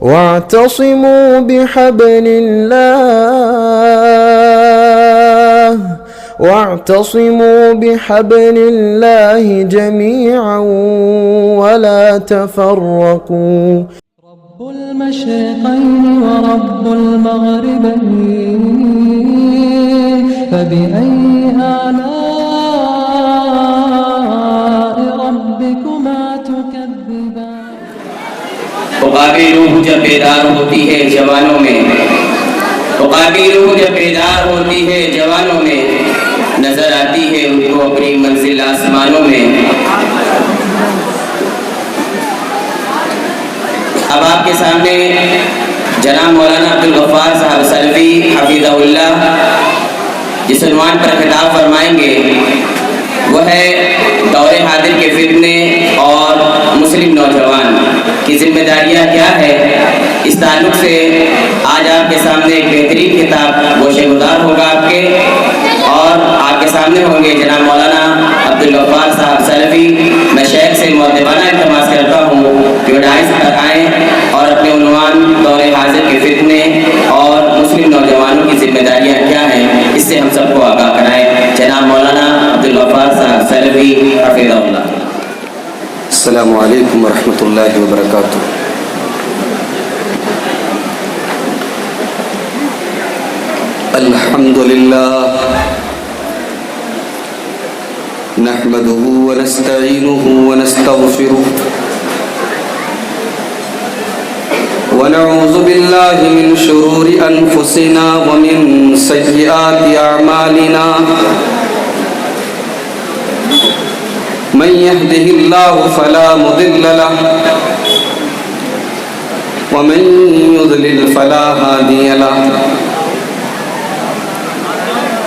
واعتصموا بحبل الله جميعا ولا تفرقوا. رب المشرقين ورب المغربين فبأي آلاء ربكما تكذبان. عقابی روح جب بیدار ہوتی ہے جوانوں میں، عقابی روح جب بیدار ہوتی ہے جوانوں میں، نظر آتی ہے ان کو اپنی منزل آسمانوں میں. اب آپ کے سامنے جناب مولانا عبدالغفار صاحب سلفی حفظہ اللہ جس عنوان پر خطاب فرمائیں گے وہ ہے دور حاضر کے فتنے اور مسلم نوجوان کی ذمہ داریاں کیا ہے. اس تعلق سے آج آپ کے سامنے ایک بہترین کتاب گوشہ گزار ہوگا آپ کے، اور آپ کے سامنے ہوں گے جناب مولانا عبدالغفار صاحب سلفی. میں شیخ سے مؤدبانہ التماس کرتا ہوں کہ وہ ڈائس پر آئیں اور اپنے عنوان دور حاضر کے فتنے اور مسلم نوجوانوں کی ذمہ داریاں کیا ہیں اس سے ہم سب کو آگاہ کرائیں. جناب مولانا عبدالغفار صاحب سلفی حفظہ اللہ. السلام علیکم ورحمۃ اللہ وبرکاتہ. الحمد للہ نحمده ونستعینه ونستغفره ونعوذ باللہ من شرور انفسنا ومن سیئات اعمالنا من يهده الله فلا مضل له ومن يضلل فلا هادي له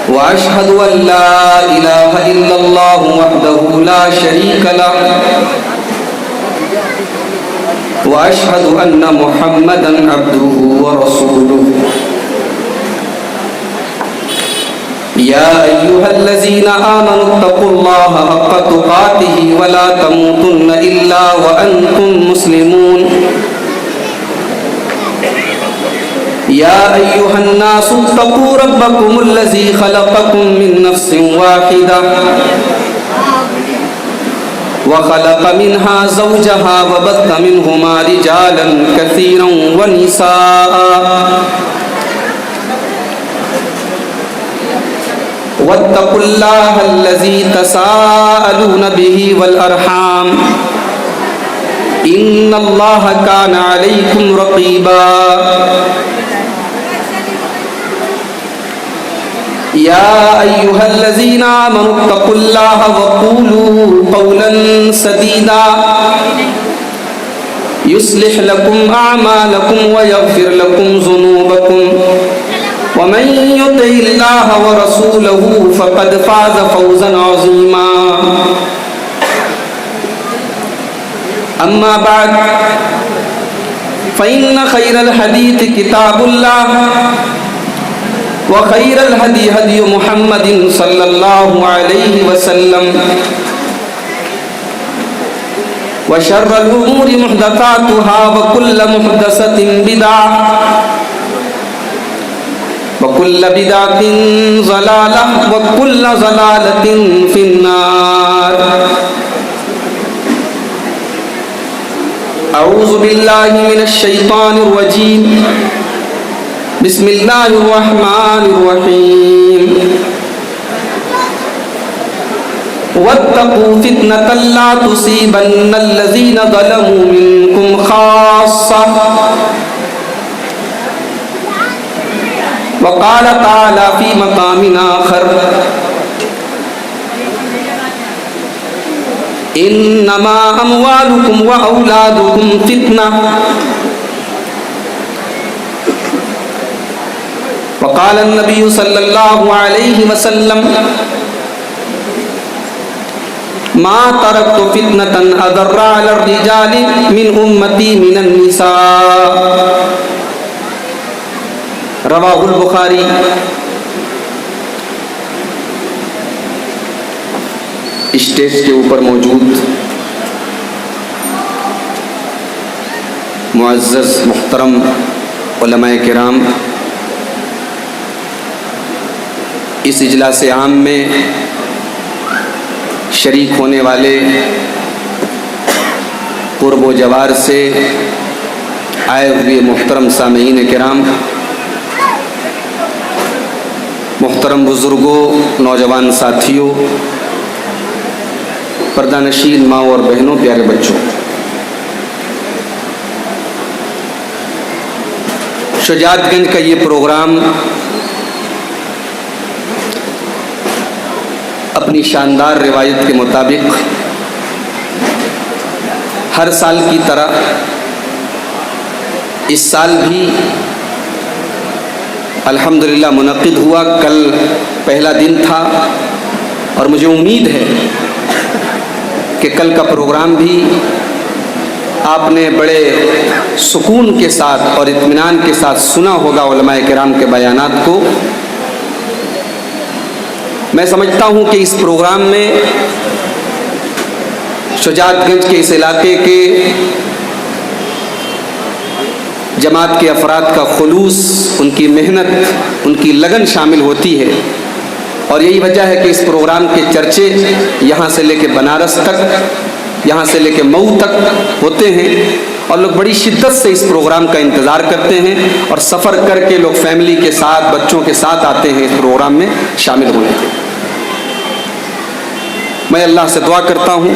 وأشهد أن لا إله إلا الله وحده لا شريك له وأشهد أن محمدا عبده ورسوله. يا أيها الذين آمنوا اتقوا الله حق تقاته ولا تموتن إلا وأنتم مسلمون. يا أيها الناس اتقوا ربكم الذي خلقكم من نفس واحدة وخلق منها زوجها وبث منهما رجالا كثيرا ونساء واتقوا الله الذي تساءلون به والأرحام إن الله كان عليكم رقيبا. يا أيها الذين آمنوا اتقوا الله وقولوا قولا سديدا يصلح لكم أعمالكم ويغفر لكم ذنوبكم ومن يطع الله ورسوله فقد فاز فوزا عظيما. أما بعد فإن خير الحديث كتاب الله وخير الهدي هدي محمد صلى الله عليه وسلم وشر الأمور محدثاتها وكل محدثة بدعة وكل بدعة ضلالة وكل ضلالة في النار. أعوذ بالله من الشيطان الرجيم. بسم اللہ الرحمن الرحیم. واتقوا فتنة لا تصيبن الذين ظلموا منكم خاصة. وقال تعالى في مقام آخر انما اموالكم واولادكم فتنة. وقال النبي صلى الله عليه وسلم ما تركت فتنة أضر على الرجال من أمتي من النساء. رواہ البخاری. اسٹیج کے اوپر موجود معزز محترم علماء کرام، اس اجلاس عام میں شریک ہونے والے قرب و جوار سے آئے ہوئے محترم سامعین کرام، محترم بزرگوں، نوجوان ساتھیوں، پردہ نشین ماں اور بہنوں، پیارے بچوں، شجاعت گنج کا یہ پروگرام اپنی شاندار روایت کے مطابق ہر سال کی طرح اس سال بھی الحمدللہ منعقد ہوا۔ کل پہلا دن تھا اور مجھے امید ہے کہ کل کا پروگرام بھی آپ نے بڑے سکون کے ساتھ اور اطمینان کے ساتھ سنا ہوگا علماء کرام کے بیانات کو۔ میں سمجھتا ہوں کہ اس پروگرام میں شجاعت گنج کے اس علاقے کے جماعت کے افراد کا خلوص، ان کی محنت، ان کی لگن شامل ہوتی ہے، اور یہی وجہ ہے کہ اس پروگرام کے چرچے یہاں سے لے کے بنارس تک، یہاں سے لے کے مئو تک ہوتے ہیں، اور لوگ بڑی شدت سے اس پروگرام کا انتظار کرتے ہیں، اور سفر کر کے لوگ فیملی کے ساتھ، بچوں کے ساتھ آتے ہیں اس پروگرام میں شامل ہونے کے۔ میں اللہ سے دعا کرتا ہوں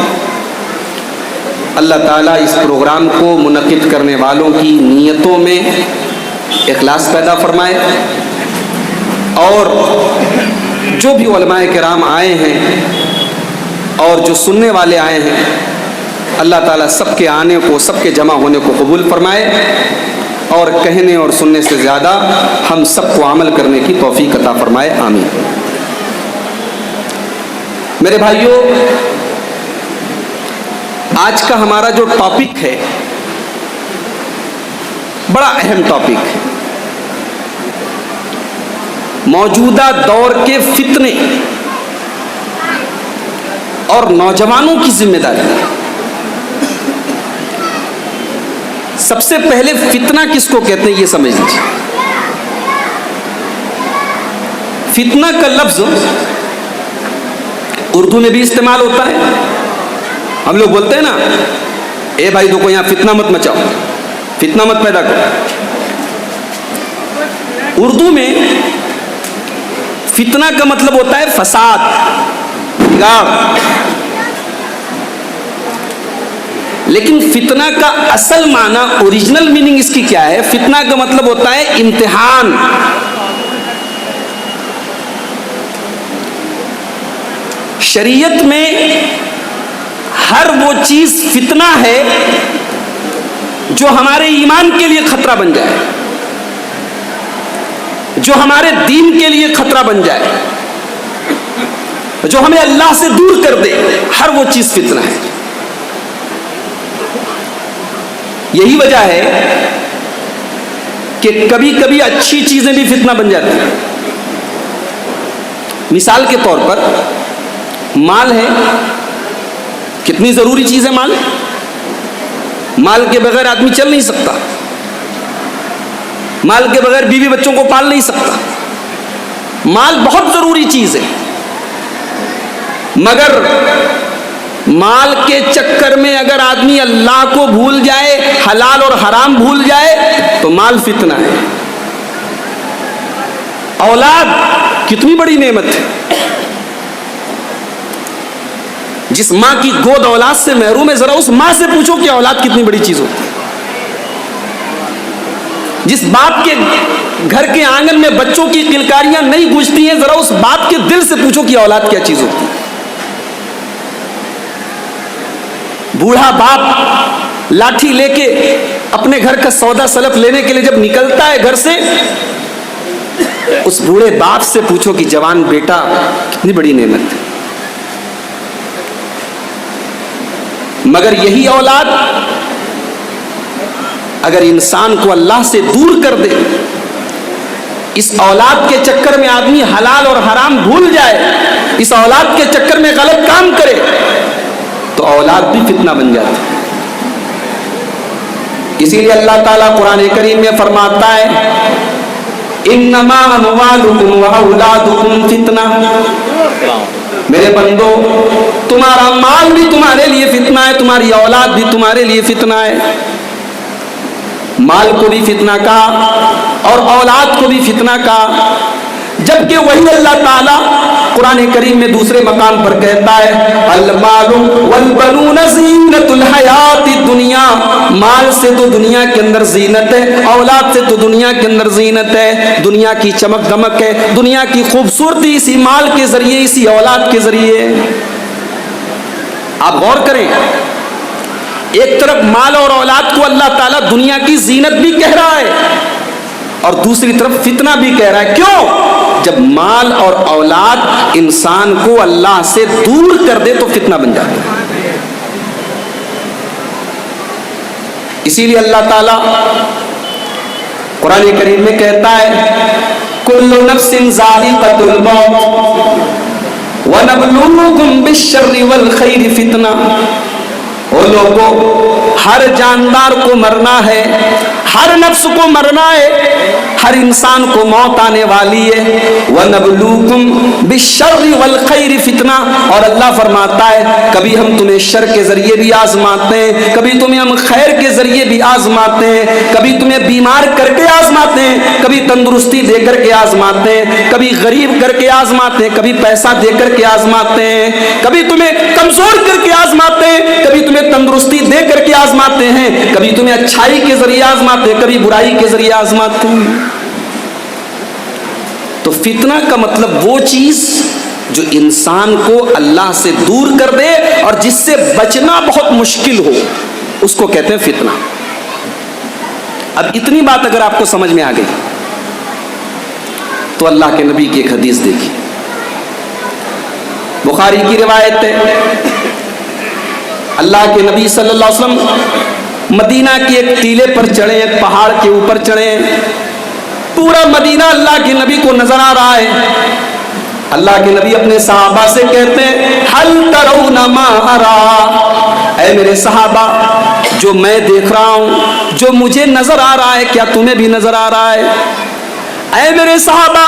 اللہ تعالیٰ اس پروگرام کو منعقد کرنے والوں کی نیتوں میں اخلاص پیدا فرمائے، اور جو بھی علماء کرام آئے ہیں اور جو سننے والے آئے ہیں، اللہ تعالیٰ سب کے آنے کو، سب کے جمع ہونے کو قبول فرمائے، اور کہنے اور سننے سے زیادہ ہم سب کو عمل کرنے کی توفیق عطا فرمائے، آمین۔ میرے بھائیوں، آج کا ہمارا جو ٹاپک ہے بڑا اہم ٹاپک ہے، موجودہ دور کے فتنے اور نوجوانوں کی ذمہ داری۔ سب سے پہلے فتنہ کس کو کہتے ہیں یہ سمجھ لیجیے۔ فتنہ کا لفظ اردو میں بھی استعمال ہوتا ہے۔ ہم لوگ بولتے ہیں نا، اے بھائی دیکھو یہاں فتنہ مت مچاؤ، فتنہ مت پیدا کرو۔ اردو میں فتنہ کا مطلب ہوتا ہے فساد، بگاڑ، لیکن فتنہ کا اصل معنی، اوریجنل میننگ اس کی کیا ہے؟ فتنہ کا مطلب ہوتا ہے امتحان۔ شریعت میں ہر وہ چیز فتنہ ہے جو ہمارے ایمان کے لیے خطرہ بن جائے، جو ہمارے دین کے لیے خطرہ بن جائے، جو ہمیں اللہ سے دور کر دے، ہر وہ چیز فتنہ ہے۔ یہی وجہ ہے کہ کبھی کبھی اچھی چیزیں بھی فتنہ بن جاتی ہیں۔ مثال کے طور پر مال ہے، کتنی ضروری چیز ہے مال۔ مال کے بغیر آدمی چل نہیں سکتا، مال کے بغیر بیوی بچوں کو پال نہیں سکتا، مال بہت ضروری چیز ہے، مگر مال کے چکر میں اگر آدمی اللہ کو بھول جائے، حلال اور حرام بھول جائے، تو مال فتنہ ہے۔ اولاد کتنی بڑی نعمت ہے، جس ماں کی گود اولاد سے محروم ہے، ذرا اس ماں سے پوچھو کہ اولاد کتنی بڑی چیز ہوتی ہے۔ جس باپ کے گھر کے آنگن میں بچوں کی کلکاریاں نہیں گونجتی ہیں، ذرا اس باپ کے دل سے پوچھو کہ اولاد کیا چیز ہوتی ہے۔ بوڑھا باپ لاٹھی لے کے اپنے گھر کا سودا سلف لینے کے لیے جب نکلتا ہے گھر سے، اس بوڑھے باپ سے پوچھو کہ جوان بیٹا کتنی بڑی نعمت ہے۔ مگر یہی اولاد اگر انسان کو اللہ سے دور کر دے، اس اولاد کے چکر میں آدمی حلال اور حرام بھول جائے، اس اولاد کے چکر میں غلط کام کرے، تو اولاد بھی فتنہ بن جاتی ہے۔ اسی لیے اللہ تعالیٰ قرآن کریم میں فرماتا ہے انما اموالکم واولادکم فتنہ، میرے بندو تمہارا مال بھی تمہارے لیے فتنہ ہے، تمہاری اولاد بھی تمہارے لیے فتنہ ہے۔ مال کو بھی فتنہ کہا اور اولاد کو بھی فتنہ کہا، جبکہ وہی اللہ تعالیٰ قرآن کریم میں دوسرے مقام پر کہتا ہے المال والبنون زینت الحیات الدنیا، مال سے تو دنیا کے اندر زینت ہے، اولاد سے تو دنیا کے اندر زینت ہے، دنیا کی چمک دمک ہے، دنیا کی خوبصورتی اسی مال کے ذریعے، اسی اولاد کے ذریعے۔ آپ غور کریں، ایک طرف مال اور اولاد کو اللہ تعالیٰ دنیا کی زینت بھی کہہ رہا ہے اور دوسری طرف فتنہ بھی کہہ رہا ہے۔ کیوں؟ جب مال اور اولاد انسان کو اللہ سے دور کر دے تو فتنہ بن جاتا ہے۔ اسی لیے اللہ تعالیٰ قرآن کریم میں کہتا ہے کل نفس ذائقۃ الموت وَنَبْلُوكُمْ بِالشَّرِّ وَالْخَيْرِ فِتْنَةً، وہ لوگوں ہر جاندار کو مرنا ہے، ہر نفس کو مرنا ہے، ہر انسان کو موت آنے والی ہے۔ وَنَبْلُوكُمْ بِالشَّرِّ وَالْخَيْرِ فِتْنَةً، اور اللہ فرماتا ہے کبھی ہم تمہیں شر کے ذریعے بھی آزماتے ہیں، کبھی تمہیں ہم خیر کے ذریعے بھی آزماتے ہیں، کبھی تمہیں بیمار کر کے آزماتے ہیں، کبھی تندرستی دے کر کے آزماتے ہیں، کبھی غریب کر کے آزماتے ہیں، کبھی پیسہ دے کر کے آزماتے ہیں، کبھی تمہیں کمزور کر کے آزماتے ہیں، کبھی تمہیں تندرستی دے کر کے آزماتے ہیں، کبھی تمہیں اچھائی کے ذریعے آزماتے ہیں، کبھی برائی کے ذریعے آزماتے ہیں۔ تو فتنہ کا مطلب وہ چیز جو انسان کو اللہ سے دور کر دے اور جس سے بچنا بہت مشکل ہو، اس کو کہتے ہیں فتنہ۔ اب اتنی بات اگر آپ کو سمجھ میں آ گئی تو اللہ کے نبی کی ایک حدیث دیکھیے، بخاری کی روایت ہے، اللہ کے نبی صلی اللہ علیہ وسلم مدینہ کے ایک ٹیلے پر چڑھے، ایک پہاڑ کے اوپر چڑھے، پورا مدینہ اللہ کے نبی کو نظر آ رہا ہے۔ اللہ کے نبی اپنے صحابہ سے کہتے ہیں حل ترون ما ارا، اے میرے صحابہ جو میں دیکھ رہا ہوں، جو مجھے نظر آ رہا ہے، کیا تمہیں بھی نظر آ رہا ہے؟ اے میرے صحابہ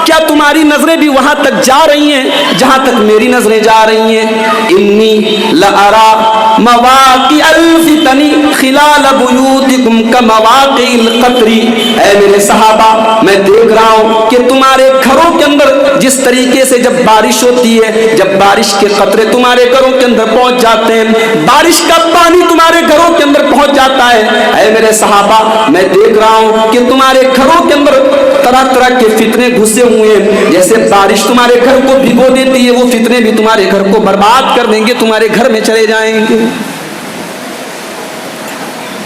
کیا تمہاری نظریں بھی وہاں تک جا رہی ہیں جہاں تک میری نظریں جا رہی ہیں؟ انی لارا مواقع الفتن خلال بیوتکم کمواقع القطر، اے میرے صحابہ میں دیکھ رہا ہوں کہ تمہارے گھروں کے اندر جس طریقے سے جب بارش ہوتی ہے، جب بارش کے قطرے تمہارے گھروں کے اندر پہنچ جاتے ہیں، بارش کا پانی تمہارے گھروں کے اندر پہنچ جاتا ہے، اے میرے صحابہ میں دیکھ رہا ہوں کہ تمہارے گھروں کے اندر طرح طرح کے فتنے گھسے ہوئے ہیں، جیسے بارش تمہارے گھر کو بھگو دیتی ہے، وہ فتنے بھی تمہارے گھر کو برباد کر دیں گے، تمہارے گھر میں چلے جائیں گے۔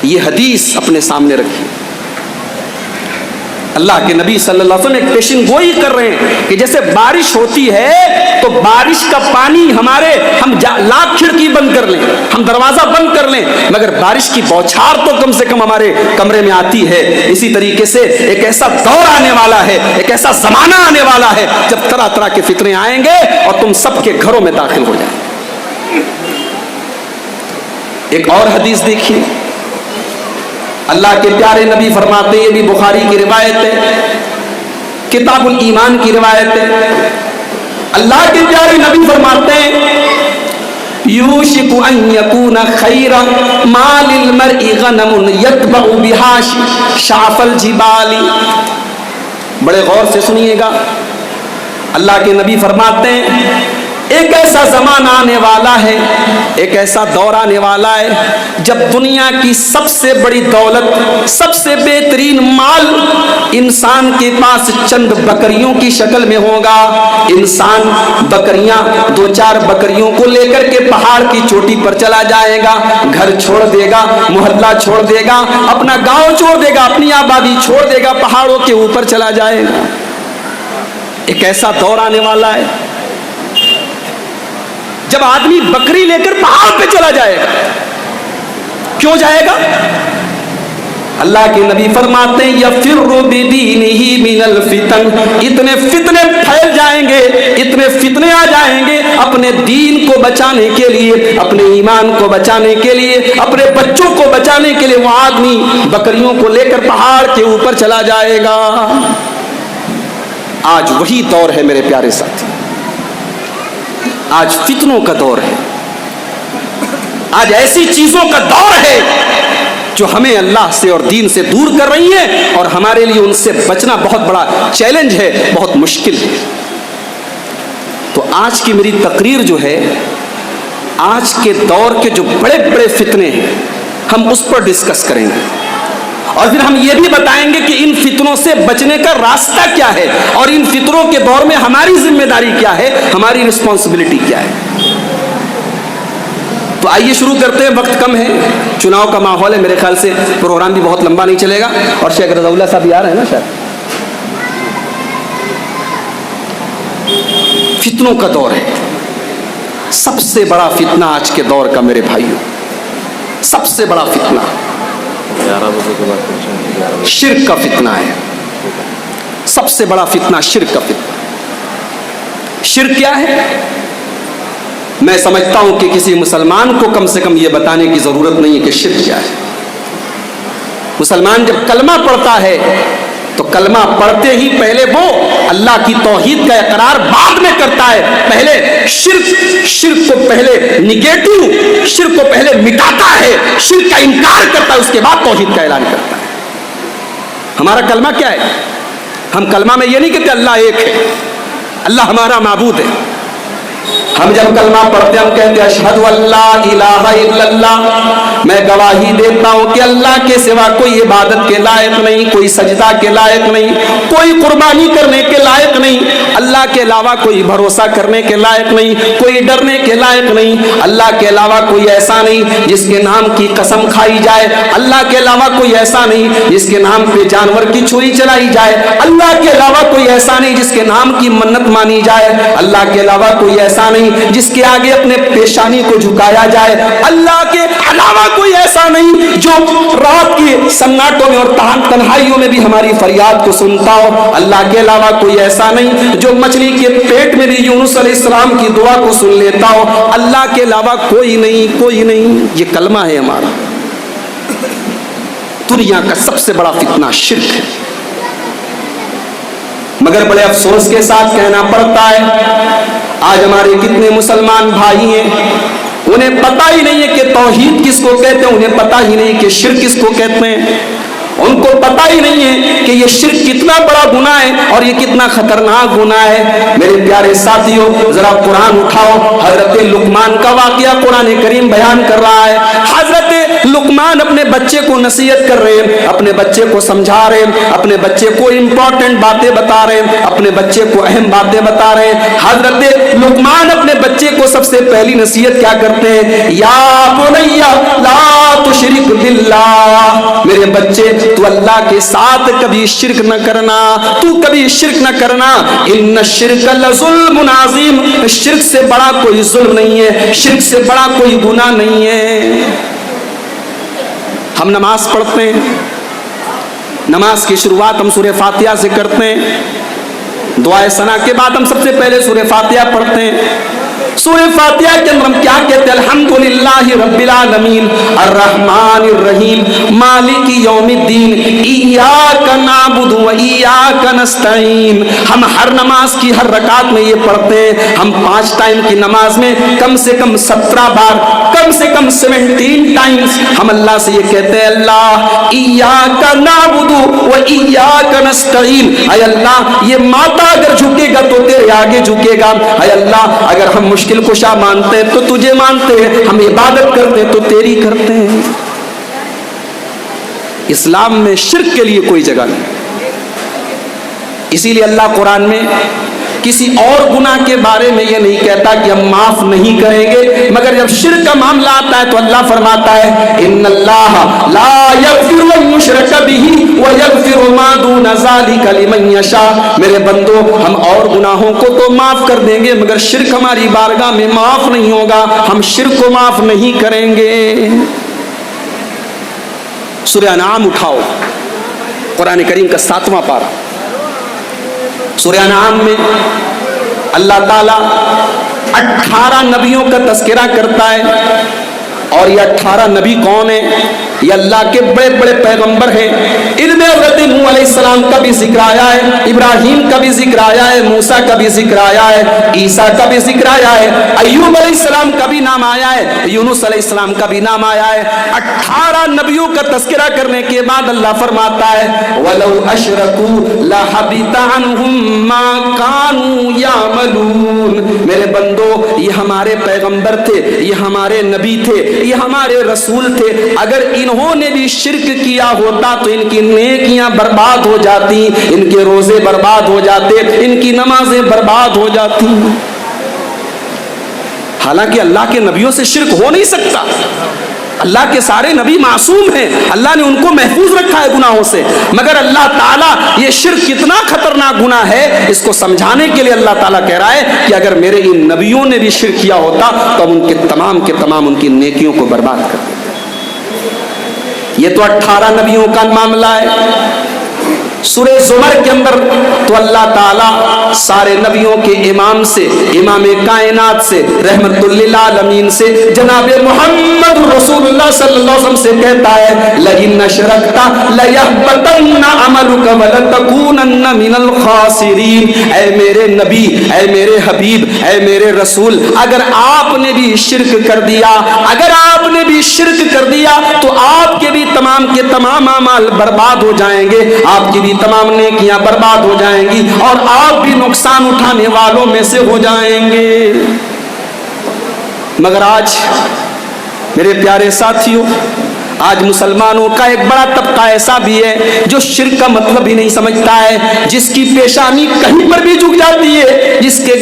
یہ حدیث اپنے سامنے رکھیے، اللہ کے نبی صلی اللہ علیہ وسلم ایک پیشن گوئی کر رہے ہیں کہ جیسے بارش ہوتی ہے تو بارش کا پانی ہم لاکھ کھڑکی بند کر لیں، ہم دروازہ بند کر لیں، مگر بارش کی بوچھار تو کم سے کم ہمارے کمرے میں آتی ہے۔ اسی طریقے سے ایک ایسا دور آنے والا ہے، ایک ایسا زمانہ آنے والا ہے جب طرح طرح کے فتنے آئیں گے اور تم سب کے گھروں میں داخل ہو جائیں۔ ایک اور حدیث دیکھیے، اللہ کے پیارے نبی فرماتے ہیں، یہ بھی بخاری کی روایت ہے، کتاب الایمان کی روایت ہے، اللہ کے پیارے نبی فرماتے ہیں یوشک ان یکون خیر مال المرء غنم یتبع بها شعف الجبال۔ بڑے غور سے سنیے گا، اللہ کے نبی فرماتے ہیں ایک ایسا زمانہ آنے والا ہے، ایک ایسا دور آنے والا ہے جب دنیا کی سب سے بڑی دولت، سب سے بہترین مال انسان کے پاس چند بکریوں کی شکل میں ہوگا۔ انسان بکریاں، دو چار بکریوں کو لے کر کے پہاڑ کی چوٹی پر چلا جائے گا، گھر چھوڑ دے گا، محلہ چھوڑ دے گا، اپنا گاؤں چھوڑ دے گا، اپنی آبادی چھوڑ دے گا، پہاڑوں کے اوپر چلا جائے گا۔ ایک ایسا دور آنے والا ہے جب آدمی بکری لے کر پہاڑ پہ چلا جائے گا۔ کیوں جائے گا؟ اللہ کے نبی فرماتے ہیں یفر بدینہ من الفتن، اتنے فتنے پھیل جائیں گے، اتنے فتنے آ جائیں گے، اپنے دین کو بچانے کے لیے، اپنے ایمان کو بچانے کے لیے، اپنے بچوں کو بچانے کے لیے وہ آدمی بکریوں کو لے کر پہاڑ کے اوپر چلا جائے گا۔ آج وہی دور ہے میرے پیارے ساتھی، آج فتنوں کا دور ہے، آج ایسی چیزوں کا دور ہے جو ہمیں اللہ سے اور دین سے دور کر رہی ہیں، اور ہمارے لیے ان سے بچنا بہت بڑا چیلنج ہے، بہت مشکل ہے۔ تو آج کی میری تقریر جو ہے، آج کے دور کے جو بڑے بڑے فتنے ہیں ہم اس پر ڈسکس کریں گے، اور پھر ہم یہ بھی بتائیں گے کہ ان فتنوں سے بچنے کا راستہ کیا ہے، اور ان فتنوں کے دور میں ہماری ذمہ داری کیا ہے، ہماری رسپانسبلٹی کیا ہے۔ تو آئیے شروع کرتے ہیں، وقت کم ہے، چناؤ کا ماحول ہے، میرے خیال سے پروگرام بھی بہت لمبا نہیں چلے گا، اور شیخ رضا اللہ صاحب بھی آ رہے ہیں نا شاید۔ فتنوں کا دور ہے، سب سے بڑا فتنہ آج کے دور کا میرے بھائیوں، سب سے بڑا فتنہ شرک کا فتنہ ہے، سب سے بڑا فتنہ شرک کا فتنہ۔ شرک کیا ہے؟ میں سمجھتا ہوں کہ کسی مسلمان کو کم سے کم یہ بتانے کی ضرورت نہیں ہے کہ شرک کیا ہے۔ مسلمان جب کلمہ پڑھتا ہے تو کلمہ پڑھتے ہی پہلے وہ اللہ کی توحید کا اقرار بعد میں کرتا ہے، پہلے شرک کو پہلے نگیٹو، شرک کو پہلے مٹاتا ہے، شرک کا انکار کرتا ہے، اس کے بعد توحید کا اعلان کرتا ہے۔ ہمارا کلمہ کیا ہے؟ ہم کلمہ میں یہ نہیں کہتے اللہ ایک ہے، اللہ ہمارا معبود ہے۔ ہم جب کلمہ پڑھتے ہیں ہم کہتے ہیں اشہد اللہ الہ الا اللہ، میں گواہی دیتا ہوں کہ اللہ کے سوا کوئی عبادت کے لائق نہیں، کوئی سجدہ کے لائق نہیں، کوئی قربانی کرنے کے لائق نہیں، اللہ کے علاوہ کوئی بھروسہ کرنے کے لائق نہیں، کوئی ڈرنے کے لائق نہیں، اللہ کے علاوہ کوئی ایسا نہیں جس کے نام کی قسم کھائی جائے، اللہ کے علاوہ کوئی ایسا نہیں جس کے نام پہ جانور کی چھری چلائی جائے، اللہ کے علاوہ کوئی ایسا نہیں جس کے نام کی منت مانی جائے، اللہ کے علاوہ کوئی ایسا نہیں جس کے آگے اپنے پیشانی کو جھکایا جائے، اللہ کے علاوہ کوئی ایسا نہیں جو رات کی سناٹوں میں اور تنہائیوں میں بھی ہماری فریاد کو سنتا ہو، اللہ کے علاوہ کوئی ایسا نہیں جو مچھلی کے پیٹ میں بھی یونس علیہ السلام کی دعا کو سن لیتا ہو، اللہ کے علاوہ کوئی نہیں، کوئی نہیں۔ یہ کلمہ ہے ہمارا۔ دنیا کا سب سے بڑا فتنہ شرک ہے، مگر بڑے افسوس کے ساتھ کہنا پڑتا ہے آج ہمارے کتنے مسلمان بھائی ہیں انہیں پتہ ہی نہیں ہے کہ توحید کس کو کہتے ہیں، انہیں پتہ ہی نہیں کہ شرک کس کو کہتے ہیں، ان کو پتہ ہی نہیں ہے کہ یہ شرک کتنا بڑا گناہ ہے اور یہ کتنا خطرناک گناہ ہے۔ میرے پیارے ساتھیوں ذرا قرآن اٹھاؤ، حضرت لقمان کا واقعہ قرآن کریم بیان کر رہا ہے۔ حضرت لقمان اپنے بچے کو نصیحت کر رہے ہیں، اپنے بچے کو سمجھا رہے ہیں، اپنے بچے کو امپورٹنٹ باتیں بتا رہے ہیں، اپنے بچے کو اہم باتیں بتا رہے ہیں۔ حضرت لقمان اپنے بچے کو سب سے پہلی نصیحت کیا کرتے ہیں؟ یا بنی لا تشرک باللہ، میرے بچے تو اللہ کے ساتھ کبھی شرک نہ کرنا، تو کبھی شرک نہ کرنا، ان الشرک لظلم عظیم، شرک سے بڑا کوئی ظلم نہیں ہے، شرک سے بڑا کوئی گناہ نہیں ہے۔ ہم نماز پڑھتے ہیں، نماز کی شروعات ہم سورہ فاتحہ سے کرتے ہیں، دعائے ثنا کے بعد ہم سب سے پہلے سورہ فاتحہ پڑھتے ہیں۔ سورہ فاتحہ کے اندر ہم کیا کہتے ہیں؟ الحمدللہ رب العالمین الرحمن الرحیم مالک یوم الدین ایاک نعبد و ایاک نستعین۔ ہم ہر نماز کی ہر رکعت میں یہ پڑھتے ہیں، ہم 5 ٹائم کی نماز میں کم سے کم 17 بار، کم سے کم 17 ٹائمز ہم اللہ سے یہ کہتے ہیں اللہ ایاک نعبد و ایاک نستعین، اے اللہ یہ ماتھا اگر جھکے گا تو تیرے آگے جھکے گا، اے اللہ اگر ہم مشکل کشا مانتے ہیں تو تجھے مانتے ہیں، ہم عبادت کرتے ہیں تو تیری کرتے ہیں۔ اسلام میں شرک کے لیے کوئی جگہ نہیں، اسی لیے اللہ قرآن میں کسی اور گناہ کے بارے میں یہ نہیں کہتا کہ ہم معاف نہیں کریں گے، مگر جب شرک کا معاملہ آتا ہے تو اللہ فرماتا ہے ان اللہ لا یغفر ان یشرک بہ ویغفر ما دون ذلک لمن یشاء، میرے بندو ہم اور گناہوں کو تو معاف کر دیں گے مگر شرک ہماری بارگاہ میں معاف نہیں ہوگا، ہم شرک کو معاف نہیں کریں گے۔ سورہ انعام اٹھاؤ، قرآن کریم کا 7واں پارہ۔ سورہ انعام میں اللہ تعالیٰ 18 نبیوں کا تذکرہ کرتا ہے، اور یہ 18 نبی کون ہیں؟ یہ اللہ کے بڑے بڑے پیغمبر ہیں۔ ان میں حضرت نوح علیہ السلام کا بھی ذکر آیا ہے، ابراہیم کا بھی ذکر آیا ہے، موسیٰ کا بھی ذکر آیا ہے، عیسیٰ کا بھی ذکر آیا ہے، ایوب علیہ السلام کا بھی نام آیا ہے، یونس علیہ السلام کا بھی نام آیا ہے۔ 18 نبیوں کا تذکرہ کرنے کے بعد اللہ فرماتا ہے وَلَوْ أَشْرَكُوا لَحَبِطَ عَنْهُمْ مَا كَانُوا يَعْمَلُونَ۔ میرے بندو، یہ ہمارے پیغمبر تھے، یہ ہمارے نبی تھے، یہ ہمارے رسول تھے، اگر انہوں نے بھی شرک کیا ہوتا تو ان کی نیکیاں برباد ہو جاتی، ان کے روزے برباد ہو جاتے، ان کی نمازیں برباد ہو جاتی۔ حالانکہ اللہ کے نبیوں سے شرک ہو نہیں سکتا، اللہ کے سارے نبی معصوم ہیں، اللہ نے ان کو محفوظ رکھا ہے گناہوں سے، مگر اللہ تعالیٰ یہ شرک کتنا خطرناک گناہ ہے اس کو سمجھانے کے لیے اللہ تعالیٰ کہہ رہا ہے کہ اگر میرے ان نبیوں نے بھی شرک کیا ہوتا تو ان کے تمام ان کی نیکیوں کو برباد کر دیتے۔ یہ تو 18 نبیوں کا معاملہ ہے۔ سورہ زمر کے اندر تو اللہ تعالیٰ سارے نبیوں کے امام سے، امام کائنات سے، رحمت للعالمین سے، جناب محمد رسول اللہ صلی اللہ علیہ وسلم سے کہتا ہے لَإِنَّ أَشْرَكْتَ لَيَحْبَطَنَّ عَمَلُكَ وَلَتَكُونَنَّ مِنَ الْخَاسِرِينَ۔ اے میرے نبی، اے میرے حبیب، اے میرے رسول، اگر آپ نے بھی شرک کر دیا، اگر آپ نے بھی شرک کر دیا تو آپ کے بھی تمام کے تمام اعمال برباد ہو جائیں گے، آپ کی بھی تمام نیکیاں برباد ہو جائیں گی، اور آپ بھی نقصان اٹھانے والوں میں سے ہو جائیں گے۔ مگر آج میرے پیارے ساتھیوں، آج مسلمانوں کا ایک بڑا طبقہ ایسا بھی ہے جو شرک کا مطلب ہی نہیں سمجھتا ہے، جس کی پیشانی کہیں پر بھی جھک جاتی ہے، جس کے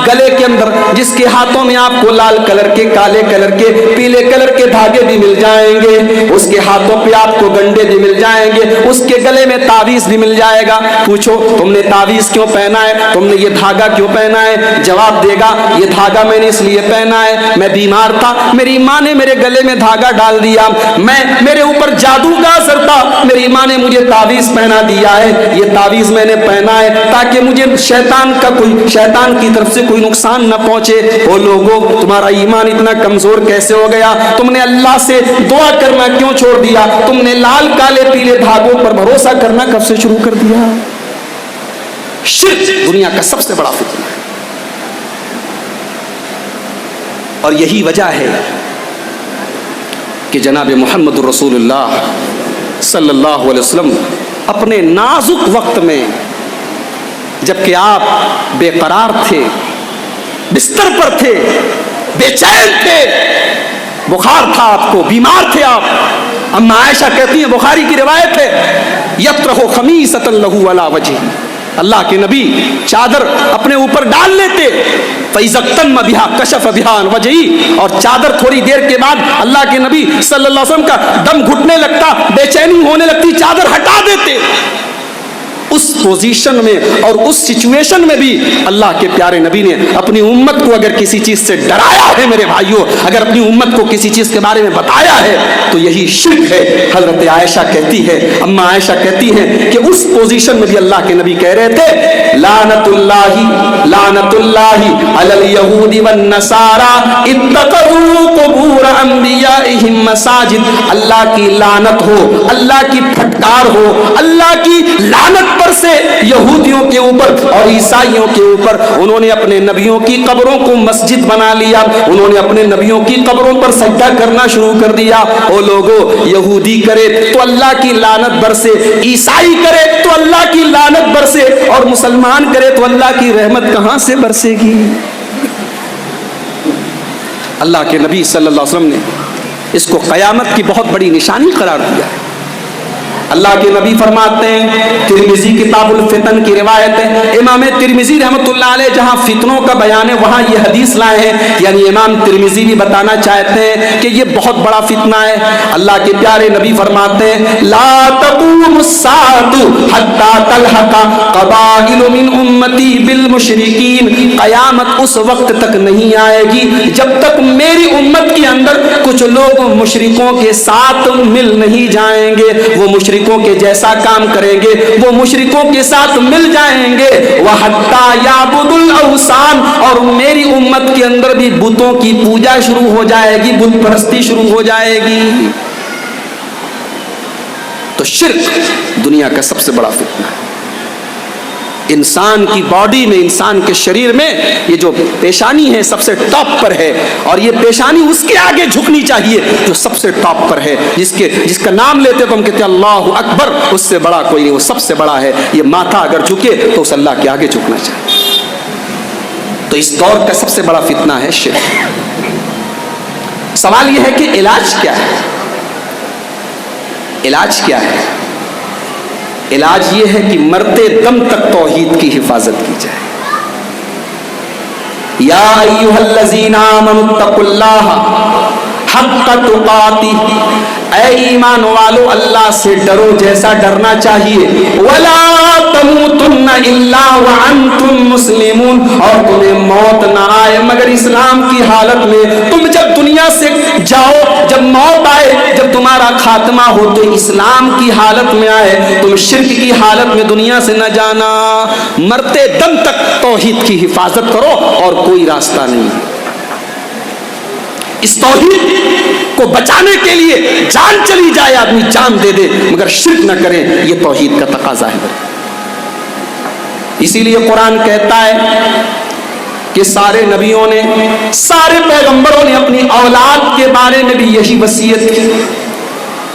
گلے کے اندر، جس کے ہاتھوں میں آپ کو لال کلر کے، کالے کلر کے، پیلے کلر کے دھاگے بھی مل جائیں گے، اس کے ہاتھوں پہ آپ کو گنڈے بھی مل جائیں گے، اس کے گلے میں تعویذ بھی مل جائے گا۔ پوچھو تم نے تعویذ کیوں پہنا ہے، تم نے یہ دھاگا کیوں پہنا ہے؟ جواب دے گا یہ دھاگا میں نے اس لیے پہنا ہے، میں بیمار تھا، میری ماں نے میرے گلے میں دھاگا ڈال دیا، میرے اوپر جادو کا اثر تھا، میری ماں نے مجھے تعویذ پہنا دیا ہے، یہ تعویذ میں نے پہنا ہے تاکہ مجھے شیطان کی طرف سے کوئی نقصان نہ پہنچے۔ او لوگو، تمہارا ایمان اتنا کمزور کیسے ہو گیا؟ تم نے اللہ سے دعا کرنا کیوں چھوڑ دیا؟ تم نے لال کالے پیلے دھاگوں پر بھروسہ کرنا کب سے شروع کر دیا؟ شرک دنیا کا سب سے بڑا فتنہ ہے، اور یہی وجہ ہے کہ جناب محمد رسول اللہ صلی اللہ علیہ وسلم اپنے نازک وقت میں، جبکہ آپ بے قرار تھے، بستر پر تھے، بے چین تھے، بخار تھا آپ کو، بیمار تھے آپ، اما عائشہ کہتی ہیں، بخاری کی روایت ہے، یطرح خمیصۃ لہ علی وجہہ، اللہ کے نبی چادر اپنے اوپر ڈال لیتے، فَإِذَا اغْتَمَّ بِهَا كَشَفَ بِهَا عَنْ وَجْهِهِ، اور چادر تھوڑی دیر کے بعد اللہ کے نبی صلی اللہ علیہ وسلم کا دم گھٹنے لگتا، بے چینی ہونے لگتی، چادر ہٹا دیتے۔ اس پوزیشن میں اور اس سچویشن میں بھی اللہ کے پیارے نبی نے اپنی امت کو اگر کسی چیز سے ڈرایا ہے میرے بھائیوں، اگر اپنی امت کو کسی چیز کے بارے میں بتایا ہے تو یہی شرک ہے۔ حضرت عائشہ کہتی ہے، اما عائشہ کہتی ہیں کہ اس پوزیشن میں بھی اللہ کے نبی کہہ رہے تھے لعنت اللہ علی الیہود والنصارى اتخذوا قبور انبیائہم مساجد، اللہ کی لعنت ہو، اللہ کی پھٹکار ہو، اللہ کی لعنت پر سے یہودیوں کے اوپر اور عیسائیوں کے اوپر، انہوں نے اپنے نبیوں کی قبروں کو مسجد بنا لیا، انہوں نے اپنے نبیوں کی قبروں پر سجدہ کرنا شروع کر دیا۔ او لوگو، یہودی کرے تو اللہ کی لعنت برسے، عیسائی کرے تو اللہ کی لعنت برسے، اور مسلمان کرے تو اللہ کی رحمت کہاں سے برسے گی؟ اللہ کے نبی صلی اللہ علیہ وسلم نے اس کو قیامت کی بہت بڑی نشانی قرار دیا ہے۔ اللہ کے نبی فرماتے ہیں، ترمذی کتاب الفتن کی روایت ہے، امام ترمذی رحمۃ اللہ علیہ جہاں فتنوں کا بیان ہے وہاں یہ حدیث لائے ہیں، یعنی امام ترمذی بھی بتانا چاہتے ہیں کہ یہ بہت بڑا فتنہ ہے۔ اللہ کے پیارے نبی فرماتے ہیں لا تقوم الساعہ الساعۃ حتی تلحق قبائل من امتی بالمشرکین، قیامت اس وقت تک نہیں آئے گی جب تک میری امت کے اندر کچھ لوگ مشرکوں کے ساتھ مل نہیں جائیں گے، وہ مشرکوں کے جیسا کام کریں گے، وہ مشرکوں کے ساتھ مل جائیں گے۔ وَحَتَّى يَعْبُدُ الْأَوْثَانَ، اور میری امت کے اندر بھی بتوں کی پوجا شروع ہو جائے گی، بت پرستی شروع ہو جائے گی۔ تو شرک دنیا کا سب سے بڑا فتنہ ہے۔ انسان کی باڈی میں، انسان کے شریر میں یہ جو پیشانی ہے سب سے ٹاپ پر ہے، اور یہ پیشانی اس کے آگے جھکنی چاہیے جو سب سے ٹاپ پر ہے، جس کا نام لیتے تو ہم کہتے ہیں اللہ اکبر، اس سے بڑا کوئی نہیں، وہ سب سے بڑا ہے۔ یہ ماتھا اگر جھکے تو اس اللہ کے آگے جھکنا چاہیے۔ تو اس دور کا سب سے بڑا فتنہ ہے شرک۔ سوال یہ ہے کہ علاج کیا ہے؟ علاج کیا ہے؟ علاج یہ ہے کہ مرتے دم تک توحید کی حفاظت کی جائے۔ یا ایھا الذین آمنوا اتقوا اللہ حق تقاتہ، اے ایمان والو اللہ سے ڈرو جیسا ڈرنا چاہیے۔ ولا تموتن الا وانتم مسلمون، اور تمہیں موت نہ آئے مگر اسلام کی حالت میں۔ تم جب دنیا سے جاؤ، جب موت آئے، جب تمہارا خاتمہ ہو تو اسلام کی حالت میں آئے، تم شرک کی حالت میں دنیا سے نہ جانا۔ مرتے دم تک توحید کی حفاظت کرو اور کوئی راستہ نہیں۔ اس توحید کو بچانے کے لیے جان چلی جائے، آدمی جان دے دے، مگر شرک نہ کرے، یہ توحید کا تقاضا ہے۔ اسی لیے قرآن کہتا ہے کہ سارے نبیوں نے، سارے پیغمبروں نے اپنی اولاد کے بارے میں بھی یہی وصیت کی۔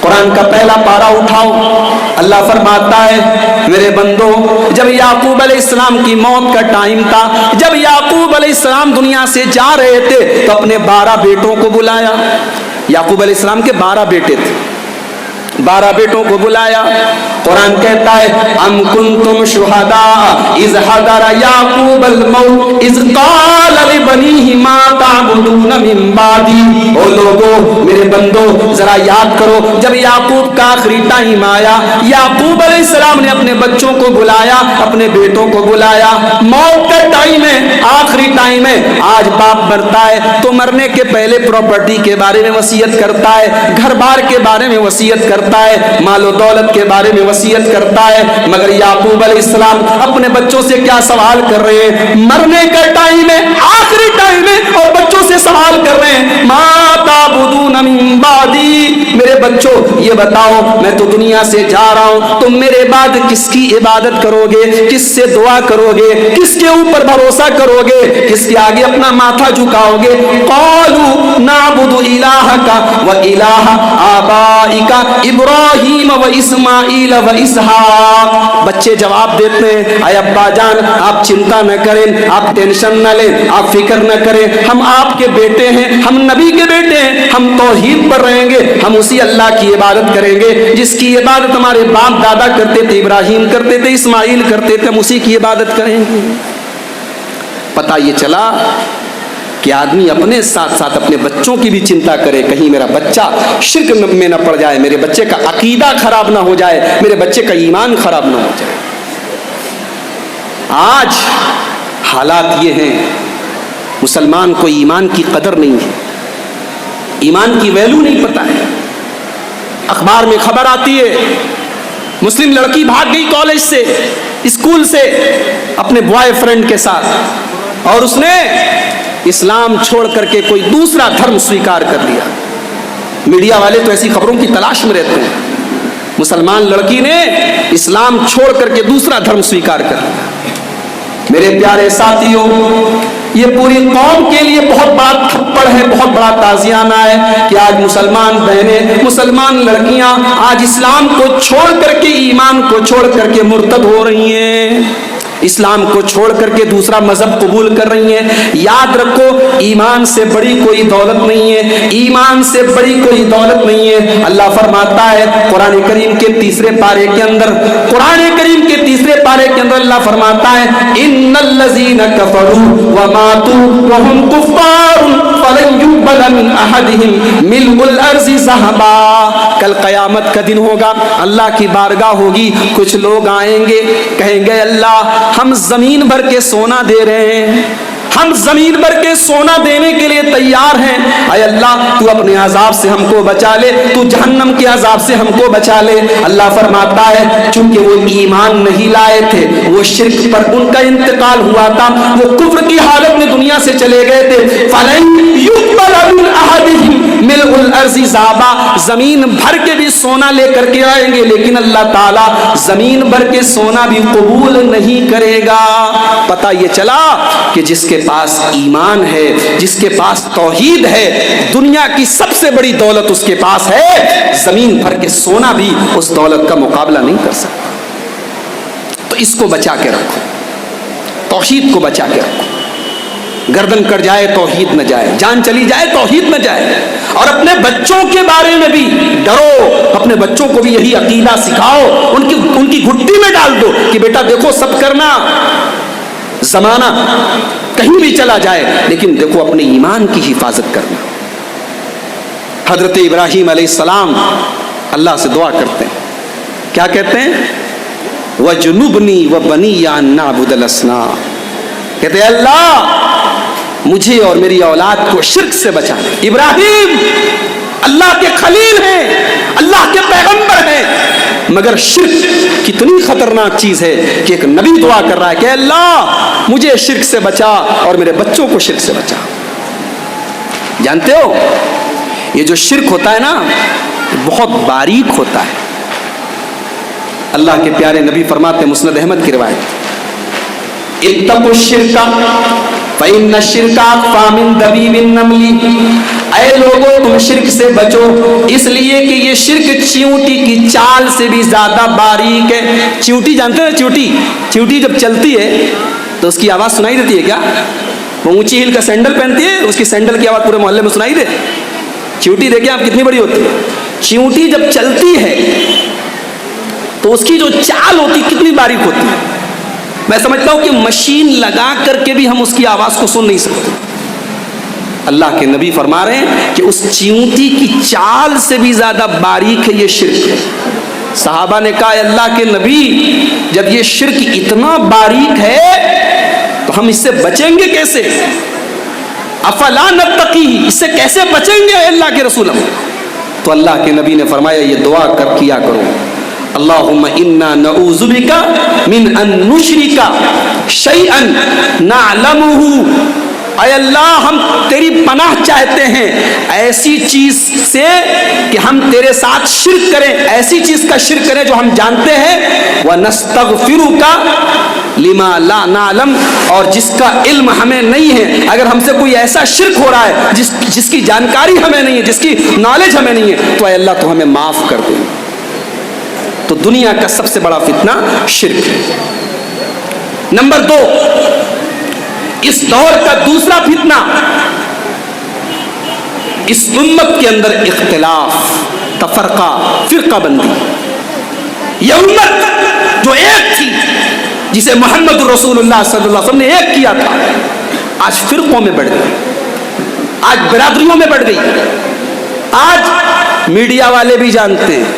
قرآن کا پہلا پارہ اٹھاؤ، اللہ فرماتا ہے میرے بندو، جب یعقوب علیہ السلام کی موت کا ٹائم تھا، جب یعقوب علیہ السلام دنیا سے جا رہے تھے تو اپنے 12 بیٹوں کو بلایا۔ یعقوب علیہ السلام کے 12 بیٹے تھے، 12 بیٹوں کو بلایا۔ قرآن کہتا ہے ام کنتم شہداء اذ حضر یعقوب الموت اذ قال لبنیہ ما تعبدون من بعدی۔ او لوگو، میرے بندو، ذرا یاد کرو جب یعقوب کا آخری ٹائم آیا، یعقوب علیہ السلام نے اپنے بچوں کو بلایا، اپنے بیٹوں کو بلایا۔ موت کا ٹائم ہے، آخری ٹائم ہے۔ آج باپ مرتا ہے تو مرنے کے پہلے پراپرٹی کے بارے میں وصیت کرتا ہے، گھر بار کے بارے میں وصیت کرتا ہے، مال و دولت کے بارے میں وصیت کرتا ہے، مگر یعقوب علیہ السلام اپنے بچوں سے کیا سوال کر رہے ہیں؟ مرنے کا ٹائم ہے، آخری ٹائم ہے، اور بچوں سے سوال کر رہے ہیں ما تعبدون من بعدی، میرے بچوں یہ بتاؤ میں تو دنیا سے جا رہا ہوں، تم میرے بعد کس کی عبادت کرو گے، کس سے دعا کرو گے، کس کے اوپر بھروسہ کرو گے، کس کے آگے اپنا ماتھا جھکاؤ گے؟ قالوا نعبد الہک و الہ آبائک ابراہیم و اسماعیل و اسحاق۔ بچے جواب دیتے ہیں اے ابا جان آپ چنتا نہ کریں، آپ ٹینشن نہ لیں، آپ فکر نہ کریں، ہم آپ کے بیٹے ہیں، ہم نبی کے بیٹے ہیں، ہم توحید پر رہیں گے، ہم اسی اللہ کی عبادت کریں گے جس کی عبادت ہمارے باپ دادا کرتے تھے، ابراہیم کرتے تھے، اسماعیل کرتے تھے، ہم اسی کی عبادت کریں گے۔ پتہ یہ چلا کہ آدمی اپنے ساتھ ساتھ اپنے بچوں کی بھی چنتا کرے، کہیں میرا بچہ شرک میں نہ پڑ جائے، میرے بچے کا عقیدہ خراب نہ ہو جائے، میرے بچے کا ایمان خراب نہ ہو جائے۔ آج حالات یہ ہیں، مسلمان کو ایمان کی قدر نہیں ہے، ایمان کی ویلیو نہیں پتہ ہے۔ اخبار میں خبر آتی ہے مسلم لڑکی بھاگ گئی کالج سے، اسکول سے اپنے بوائے فرینڈ کے ساتھ، اور اس نے اسلام چھوڑ کر کے کوئی دوسرا دھرم سویکار کر لیا۔ میڈیا والے تو ایسی خبروں کی تلاش میں رہتے ہیں۔ مسلمان لڑکی نے اسلام چھوڑ کر کے دوسرا دھرم سویکار کر لیا۔ میرے پیارے ساتھیوں، یہ پوری قوم کے لیے بہت بڑا تھپڑ ہے، بہت بڑا تازیانہ ہے کہ آج مسلمان بہنیں، مسلمان لڑکیاں آج اسلام کو چھوڑ کر کے، ایمان کو چھوڑ کر کے مرتد ہو رہی ہیں، اسلام کو چھوڑ کر کے دوسرا مذہب قبول کر رہی ہیں۔ یاد رکھو ایمان سے بڑی کوئی دولت نہیں ہے، ایمان سے بڑی کوئی دولت نہیں ہے۔ اللہ فرماتا ہے قرآن کریم کے تیسرے پارے کے اندر، قرآن کریم کے تیسرے پارے کے اندر اللہ فرماتا ہے ان الذین کفروا وماتوا وهم کفار وَلَن يُقْبَلَ مِنْ أَحَدِهِمْ مِلْءُ الْأَرْضِ ذَهَبًا. کل قیامت کا دن ہوگا, اللہ کی بارگاہ ہوگی, کچھ لوگ آئیں گے, کہیں گے اللہ ہم زمین بھر کے سونا دے رہے ہیں, ہم زمین بھر کے سونا دینے کے لیے تیار ہیں, اے اللہ تو اپنے عذاب سے ہم کو بچا لے, تو جہنم کے عذاب سے ہم کو بچا لے. اللہ فرماتا ہے چونکہ وہ ایمان نہیں لائے تھے, وہ شرک پر ان کا انتقال ہوا تھا, وہ کفر کی حالت میں دنیا سے چلے گئے تھے. فَلَن يُقْبَلَ مِنْ أَحَدِهِمْ مِلْءُ الْأَرْضِ ذَهَبًا. زمین بھر کے بھی سونا لے کر کے آئیں گے, لیکن اللہ تعالیٰ زمین بھر کے سونا بھی قبول نہیں کرے گا. پتہ یہ چلا کہ جس کے پاس ایمان ہے, جس کے پاس توحید ہے, دنیا کی سب سے بڑی دولت اس کے پاس ہے, زمین بھر کے سونا بھی اس دولت کا مقابلہ نہیں کر سکتا. تو اس کو بچا کے رکھو, توحید کو بچا کے رکھو. گردن کٹ جائے توحید نہ جائے, جان چلی جائے توحید نہ جائے. اور اپنے بچوں کے بارے میں بھی ڈرو, اپنے بچوں کو بھی یہی عقیدہ سکھاؤ, ان کی گھٹی میں ڈال دو کہ بیٹا دیکھو سب کرنا, زمانہ کہیں بھی چلا جائے لیکن دیکھو اپنے ایمان کی حفاظت کرنا. حضرت ابراہیم علیہ السلام اللہ سے دعا کرتے ہیں, کیا کہتے ہیں؟ وَجُنُبْنِي وَبَنِيَّ أَن نَّعْبُدَ الْأَصْنَامَ. کہتے ہیں اللہ مجھے اور میری اولاد کو شرک سے بچا. ابراہیم اللہ کے خلیل ہیں, اللہ کے پیغمبر ہیں, مگر شرک کتنی خطرناک چیز ہے کہ ایک نبی دعا کر رہا ہے کہ اللہ مجھے شرک سے بچا اور میرے بچوں کو شرک سے بچا. جانتے ہو یہ جو شرک ہوتا ہے نا بہت باریک ہوتا ہے. اللہ کے پیارے نبی فرماتے ہیں, مسند احمد کی روایت, اتقوا الشرک فإن الشرک أخفى من دبیب النمل. اے لوگوں تم شرک سے بچو, اس لیے کہ یہ شرک چیونٹی کی چال سے بھی زیادہ باریک ہے. چیونٹی جانتے ہیں, چیونٹی جب چلتی ہے تو اس کی آواز سنائی دیتی ہے کیا؟ وہ اونچی ہیل کا سینڈل پہنتی ہے, اس کی سینڈل کی آواز پورے محلے میں سنائی دے. چیونٹی دیکھیں آپ کتنی بڑی ہوتی ہے. چیونٹی جب چلتی ہے تو اس کی جو چال ہوتی کتنی باریک ہوتی ہے. میں سمجھتا ہوں کہ مشین لگا کر کے بھی ہم اس کی آواز کو سن نہیں سکتے. اللہ کے نبی فرما رہے ہیں کہ اس چیونٹی کی چال سے بھی زیادہ باریک ہے یہ شرک. صحابہ نے کہا اللہ کے نبی جب یہ شرک اتنا باریک ہے تو ہم اس سے بچیں گے کیسے؟ افلا نتقی, اس سے کیسے بچیں گے اللہ کے رسول؟ تو اللہ کے نبی نے فرمایا یہ دعا کیا کرو, اللہم انا نعوذ بک من ان نشرک شیئا نعلمہ. اے اللہ ہم تیری پناہ چاہتے ہیں ایسی چیز سے کہ ہم تیرے ساتھ شرک کریں, ایسی چیز کا شرک کریں جو ہم جانتے ہیں. وَنَسْتَغْفِرُكَ لِمَا لَا نَعْلَمْ, اور جس کا علم ہمیں نہیں ہے, اگر ہم سے کوئی ایسا شرک ہو رہا ہے جس کی جانکاری ہمیں نہیں ہے, جس کی نالج ہمیں نہیں ہے, تو اے اللہ تو ہمیں معاف کر دے. تو دنیا کا سب سے بڑا فتنہ شرک ہے. نمبر 2, اس دور کا دوسرا فتنہ اس امت کے اندر اختلاف, تفرقہ, فرقہ بندی. یہ امت جو ایک تھی, جسے محمد رسول اللہ صلی اللہ علیہ وسلم نے ایک کیا تھا, آج فرقوں میں بڑھ گئی, آج برادریوں میں بڑھ گئی. آج میڈیا والے بھی جانتے ہیں,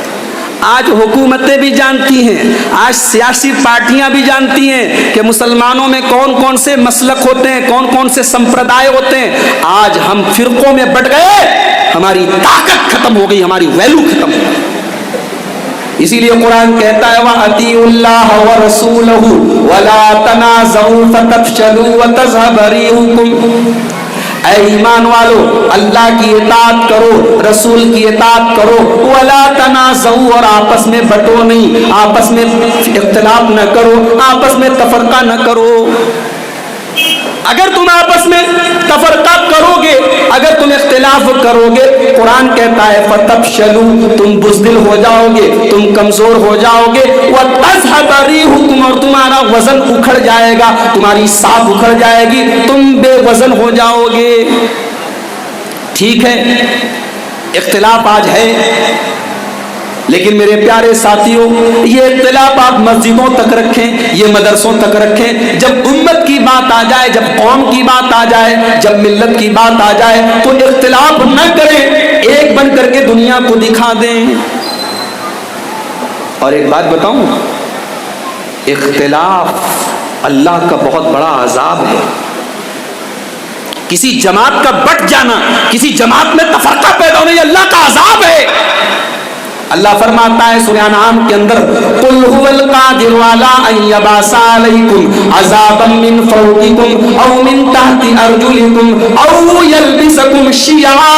آج حکومتیں بھی جانتی ہیں, آج سیاسی پارٹیاں بھی جانتی ہیں کہ مسلمانوں میں کون کون سے مسلک ہوتے ہیں, کون کون سے سمپردائے ہوتے ہیں. آج ہم فرقوں میں بٹ گئے, ہماری طاقت ختم ہو گئی, ہماری ویلو ختم ہو گئی. اسی لیے قرآن کہتا ہے وَأَطِیعُوا اللَّهَ وَرَسُولَهُ وَلَا تَنَازَعُوا فَتَفْشَلُوا وَتَذْهَبَ رِيحُكُمْ. اے ایمان والو اللہ کی اطاعت کرو, رسول کی اطاعت کرو. وَلَا تَنَازَعُوا, اور آپس میں بٹو نہیں, آپس میں اختلاف نہ کرو, آپس میں تفرقہ نہ کرو. اگر تم آپس میں تفرقہ کرو گے, اگر تم اختلاف کرو گے, قرآن کہتا ہے فَتَفْشَلُوا, تم بزدل ہو جاؤ گے, تم کمزور ہو جاؤ گے. وَتَذْهَبَ رِيحُكُمْ, اور تمہارا وزن اکھڑ جائے گا, تمہاری سانس اکھڑ جائے گی, تم بے وزن ہو جاؤ گے. ٹھیک ہے اختلاف آج ہے, لیکن میرے پیارے ساتھیوں، یہ اختلاف آپ مسجدوں تک رکھیں، یہ مدرسوں تک رکھیں، جب امت کی بات آ جائے، جب قوم کی بات آ جائے، جب ملت کی بات آ جائے تو اختلاف نہ کریں، ایک بن کر کے دنیا کو دکھا دیں۔ اور ایک بات بتاؤں، اختلاف اللہ کا بہت بڑا عذاب ہے۔ کسی جماعت کا بٹ جانا، کسی جماعت میں تفرقہ پیدا ہونا، یہ اللہ کا عذاب ہے۔ اللہ فرماتا ہے سورہ انعام کے اندر، قل هو القادر على ان يبعث عليكم عذابا من فوقكم او من تحت ارجلكم او يلبسكم شيعا۔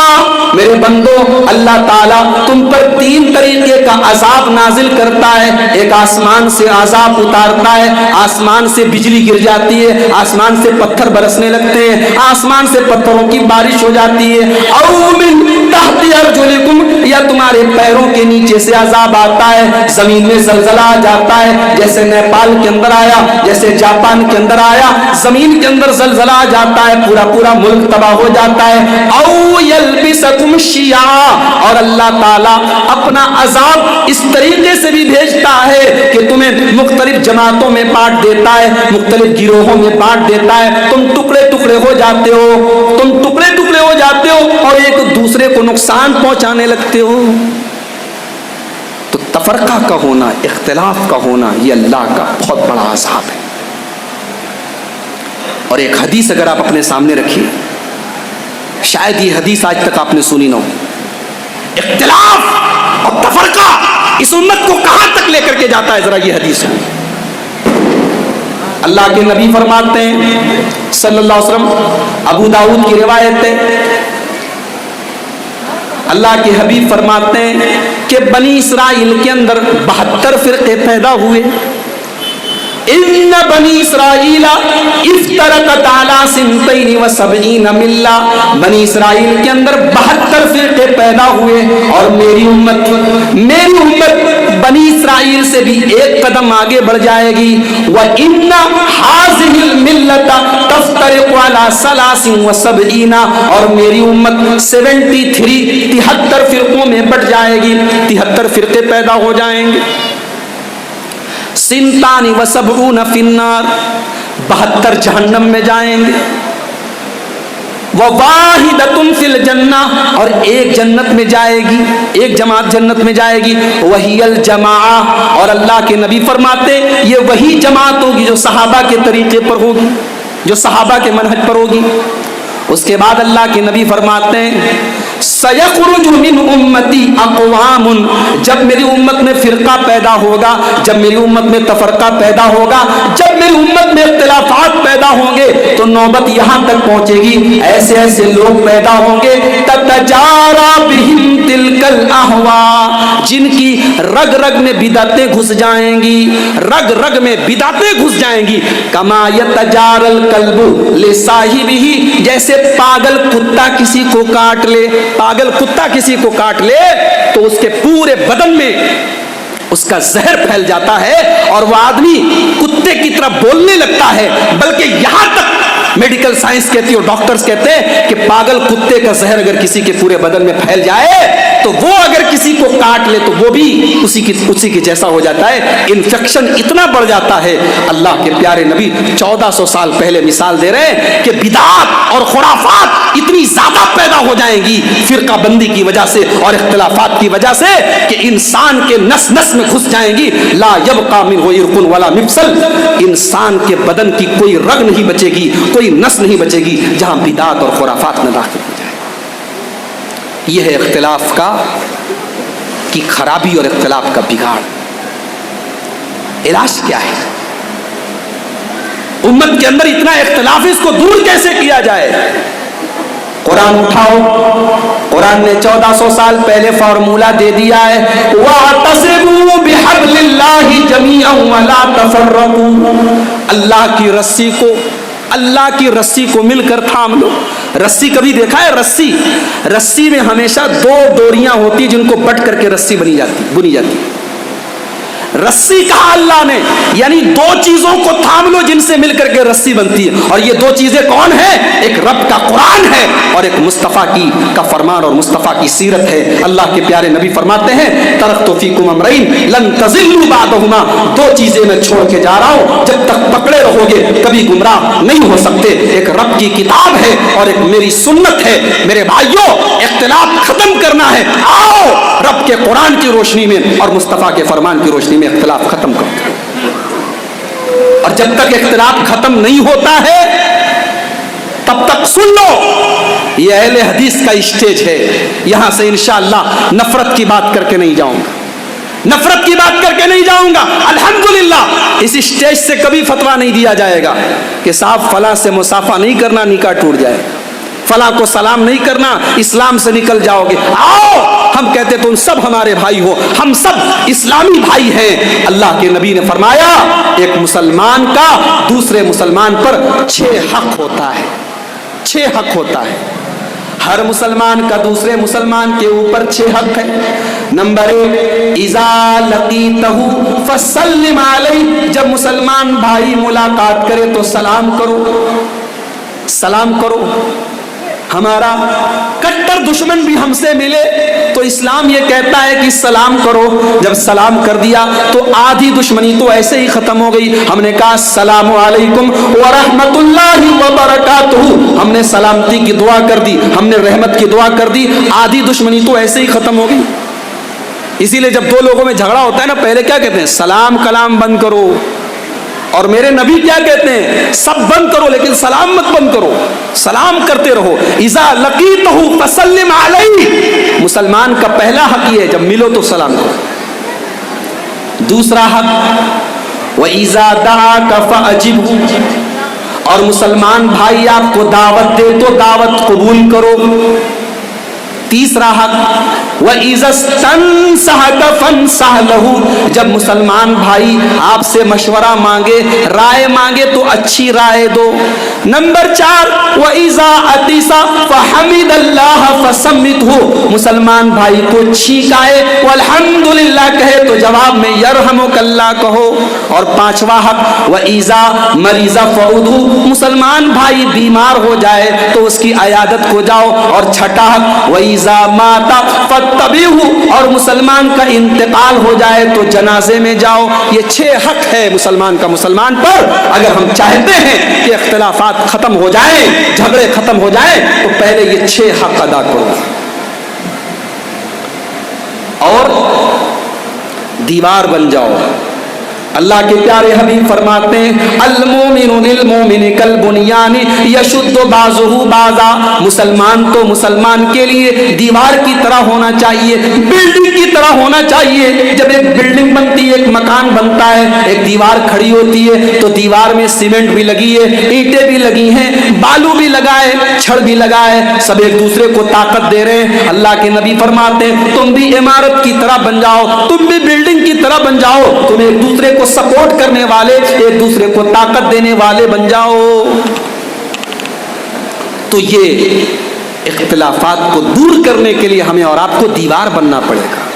میرے بندو، اللہ تعالیٰ تم پر تین طریقے کا عذاب نازل کرتا ہے۔ ایک آسمان سے عذاب اتارتا ہے، آسمان سے بجلی گر جاتی ہے، آسمان سے پتھر برسنے لگتے ہیں، آسمان سے پتھروں کی بارش ہو جاتی ہے، او من تحت ارجلکم، یا تمہارے پیروں کے نیچے سے عذاب آتا ہے، زمین میں زلزلہ آ جاتا ہے، جیسے نیپال کے اندر آیا، جیسے جاپان کے اندر آیا، زمین کے اندر زلزلہ آ جاتا ہے، پورا پورا ملک تباہ ہو جاتا ہے۔ او یلبسکم شیعا، اور اللہ تعالیٰ اپنا عذاب اس طریقے سے بھی بھیجتا ہے کہ تمہیں مختلف جماعتوں میں بانٹ دیتا ہے، مختلف گروہوں میں بانٹ دیتا ہے، تم ٹکڑے ٹکڑے ہو جاتے ہو، تم ٹکڑے ٹکڑے ہو جاتے ہو اور ایک دوسرے کو نقصان پہنچانے لگتے ہو۔ تو تفرقہ کا ہونا، اختلاف کا ہونا، یہ اللہ کا بہت بڑا عذاب ہے۔ اور ایک حدیث اگر آپ اپنے سامنے رکھیے، شاید یہ حدیث آج تک آپ نے سنی نہ ہو، اختلاف اور تفرقہ اس امت کو کہاں تک لے کر کے جاتا ہے، ذرا یہ حدیث ہے۔ اللہ کے نبی فرماتے ہیں صلی اللہ علیہ وسلم، ابو داؤد کی روایت ہے، اللہ کے حبیب فرماتے ہیں کہ بنی اسرائیل کے اندر 72 فرقے پیدا ہوئے۔ ان بنی اسرائیل افترقت علی 72 ملہ، بنی اسرائیل کے اندر 72 فرقے پیدا ہوئے، اور میری امت بنی اسرائیل سے بھی ایک قدم آگے بڑھ جائے گی۔ وَإِنَّ هَذِهِ الْمِلَّةَ تَفْتَرِقُ عَلَى 73، اور میری امت 73 فرقوں میں بٹ جائے گی، 73 فرقے پیدا ہو جائیں گے۔ 72 فی النار، 72 جہنم میں جائیں گے۔ وواحدۃ فی الجنہ، اور ایک جنت میں جائے گی، ایک جماعت جنت میں جائے گی، وہی الجماعہ، اور اللہ کے نبی فرماتے یہ وہی جماعت ہوگی جو صحابہ کے طریقے پر ہوگی، جو صحابہ کے منہج پر ہوگی۔ اس کے بعد اللہ کے نبی فرماتے ہیں سَيَخْرُجُ مِنْ أُمَّتِي أَقْوَامٌ، جب میری امت میں فرقہ پیدا ہوگا، جب میری امت میں تفرقہ پیدا ہوگا، جب میری امت میں اختلافات پیدا ہوں گے، تو نوبت یہاں تک پہنچے گی، ایسے ایسے لوگ پیدا ہوں گے تَتَجَارَى بِهِمْ تِلْكَ الْأَهْوَاء، جن کی رگ رگ میں بدعتیں گھس جائیں گی، رگ رگ میں بدعتیں گھس جائیں گی۔ كَمَا يَتَجَارَى الْكَلْبُ لِصَاحِبِهِ، جیسے پاگل کتا کسی کو کاٹ لے، پاگل کتا کسی کو کاٹ لے تو اس کے پورے بدن میں اس کا زہر پھیل جاتا ہے، اور وہ آدمی کتے کی طرح بولنے لگتا ہے، بلکہ یہاں تک میڈیکل سائنس کہتی ہے اور ڈاکٹرز کہتے ہیں کہ پاگل کتے کا زہر اگر کسی کے پورے بدن میں پھیل جائے تو وہ اگر کسی کو کاٹ لے تو وہ بھی اسی کے جیسا ہو جاتا ہے، انفیکشن اتنا بڑھ جاتا ہے۔ اللہ کے پیارے نبی 1400 سال پہلے مثال دے رہے ہیں کہ بدعات اور خرافات اتنی زیادہ پیدا ہو جائیں گی فرقہ بندی کی وجہ سے اور اختلافات کی وجہ سے کہ انسان کے نس نس میں گھس جائیں گی۔ لا یبقى منہ عرق ولا مفصل، انسان کے بدن کی کوئی رگ نہیں بچے گی، کوئی نس نہیں بچے گی جہاں بدعات اور خرافات نہ داخل ہو جائے۔ یہ ہے اختلاف کی خرابی اور اختلاف کا بگاڑ۔ علاج کیا ہے؟ امت کے اندر اتنا اختلاف ہے، اس کو دور کیسے کیا جائے؟ قرآن اٹھاؤ، قرآن نے 1400 سال پہلے فارمولہ دے دیا ہے، وَاعْتَصِمُوا بِحَبْلِ اللَّهِ جَمِيعًا وَلَا تَفَرَّقُوا، اللہ کی رسی کو مل کر تھام لو۔ رسی کبھی دیکھا ہے؟ رسی میں ہمیشہ 2 ڈوریاں ہوتی جن کو بٹ کر کے رسی بنی جاتی۔ رسی کہا اللہ نے، یعنی دو چیزوں کو تھام لو جن سے مل کر کے رسی بنتی ہے، اور یہ دو چیزیں کون ہیں؟ ایک رب کا قرآن ہے اور ایک مصطفیٰ کا فرمان اور مصطفیٰ کی سیرت ہے۔ اللہ کے پیارے نبی فرماتے ہیں ترکت فیکم امرین لن تضلوا بعدہما، دو چیزیں میں چھوڑ کے جا رہا ہوں، جب تک پکڑے رہو گے کبھی گمراہ نہیں ہو سکتے، ایک رب کی کتاب ہے اور ایک میری سنت ہے۔ میرے بھائیوں، اختلاف ختم کرنا ہے، آؤ رب کے قرآن کی روشنی میں اور مصطفیٰ کے فرمان کی روشنی میں اختلاف ختم کرو۔ اور جب تک اختلاف ختم نہیں ہوتا ہے تب تک سن لو، یہ اہل حدیث کا اسٹیج ہے، یہاں سے انشاءاللہ نفرت کی بات کر کے نہیں جاؤں گا، نفرت کی بات کر کے نہیں جاؤں گا۔ الحمدللہ اس اسٹیج سے کبھی فتویٰ نہیں دیا جائے گا کہ صاحب فلاں سے مصافحہ نہیں کرنا نکاح ٹوٹ جائے، فلاں کو سلام نہیں کرنا اسلام سے نکل جاؤ گے۔ آؤ، ہم کہتے تم سب ہمارے بھائی ہو، ہم سب اسلامی بھائی ہیں۔ اللہ کے نبی نے فرمایا ایک مسلمان کا دوسرے مسلمان پر 6 حق ہوتا ہے، 6 حق ہوتا ہے۔ ہر مسلمان کا دوسرے مسلمان کے اوپر 6 حق ہے۔ نمبر 1، اذا لقیتہ فسلم علیہ، جب مسلمان بھائی ملاقات کرے تو سلام کرو، سلام کرو۔ ہمارا کٹر دشمن بھی ہم سے ملے تو اسلام یہ کہتا ہے کہ سلام کرو، جب سلام کر دیا تو آدھی دشمنی تو ایسے ہی ختم ہو گئی۔ ہم نے کہا السلام علیکم ورحمۃ اللہ وبرکاتہ، ہم نے سلامتی کی دعا کر دی، ہم نے رحمت کی دعا کر دی، آدھی دشمنی تو ایسے ہی ختم ہو گئی۔ اسی لیے جب دو لوگوں میں جھگڑا ہوتا ہے نا، پہلے کیا کہتے ہیں؟ سلام کلام بند کرو، اور میرے نبی کیا کہتے ہیں؟ سب بند کرو لیکن سلام مت بند کرو، سلام کرتے رہو۔ اذا لقیتہ فسلم علیہ، مسلمان کا پہلا حق یہ ہے جب ملو تو سلام کرو۔ دوسرا حق وَإِذَا دَعَاكَ فَأَجِبْهُ، اور مسلمان بھائی آپ کو دعوت دے تو دعوت قبول کرو۔ تیسرا حق وَإِذَا اسْتَنصَحَكَ فَانصَحْ لَهُ، جب مسلمان بھائی آپ سے مشورہ مانگے، رائے مانگے تو اچھی رائے دو۔ نمبر 4 وَإِذَا عَطِسَ فَحَمِدَ اللَّهَ فَسَمِّتْهُ، مسلمان بھائی کو چھینک آئے والحمدللہ کہے تو جواب میں یرحمک اللہ کہو۔ اور 5واں حق وَإِذَا مَرِضَ فَعُودْهُ، مسلمان بھائی بیمار ہو جائے تو اس کی عیادت کو جاؤ۔ اور 6واں حق وَإِذَا مَاتَ فَاتَّبِعْهُ، اور مسلمان کا انتقال ہو جائے تو جنازے میں جاؤ۔ یہ 6 حق ہے مسلمان کا مسلمان پر۔ اگر ہم چاہتے ہیں کہ اختلافات ختم ہو جائیں، جھگڑے ختم ہو جائیں، تو پہلے یہ 6 حق ادا کرو اور دیوار بن جاؤ۔ اللہ کے پیارے حبیب فرماتے ہیں المومن للمومن کالبنیان یشد بعضہ بعضا، مسلمان تو مسلمان کے لیے دیوار کی طرح ہونا چاہیے، بلڈنگ کی طرح ہونا چاہیے۔ جب ایک بلڈنگ بنتی ہے، ایک مکان بنتا ہے، ایک دیوار کھڑی ہوتی ہے تو دیوار میں سیمنٹ بھی لگی ہے، اینٹیں بھی لگی ہیں، بالو بھی لگا ہے، چھڑ بھی لگا ہے، سب ایک دوسرے کو طاقت دے رہے ہیں۔ اللہ کے نبی فرماتے ہیں تم بھی عمارت کی طرح بن جاؤ، تم بھی بلڈنگ کی طرح بن جاؤ، تم ایک دوسرے کو سپورٹ کرنے والے، ایک دوسرے کو طاقت دینے والے بن جاؤ۔ تو یہ اختلافات کو دور کرنے کے لیے ہمیں اور آپ کو دیوار بننا پڑے گا۔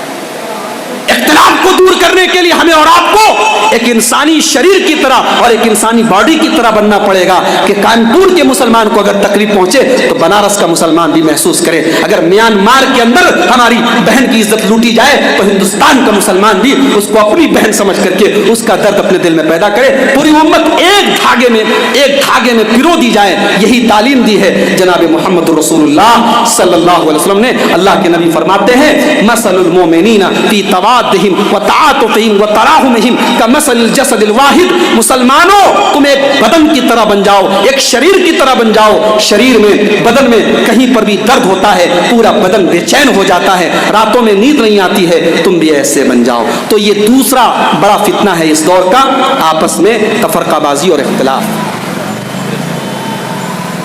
اختلاف کو دور کرنے کے لیے ہمیں اور آپ کو ایک انسانی شریر کی طرح اور ایک انسانی باڈی کی طرح بننا پڑے گا کہ کانپور کے مسلمان کو اگر تکلیف پہنچے تو بنارس کا مسلمان بھی محسوس کرے، اگر میانمار کے اندر ہماری بہن کی عزت لوٹی جائے تو ہندوستان کا مسلمان بھی اس کو اپنی بہن سمجھ کر کے اس کا درد اپنے دل میں پیدا کرے، پوری امت ایک دھاگے میں پیرو دی جائے۔ یہی تعلیم دی ہے جناب محمد رسول اللہ صلی اللہ علیہ وسلم نے۔ اللہ کے نبی فرماتے ہیں مثل المؤمنین فی توادہم وتعاطفہم وتراحمہم کمثل الجسد الواحد، مسلمانوں تم ایک بدن کی طرح بن جاؤ، ایک شریر کی طرح بن جاؤ۔ شریر میں، بدن میں کہیں پر بھی درد ہوتا ہے پورا بدن بے چین ہو جاتا ہے، راتوں میں نیند نہیں آتی ہے، تم بھی ایسے بن جاؤ۔ تو یہ دوسرا بڑا فتنہ ہے اس دور کا، آپس میں تفرقہ بازی اور اختلاف۔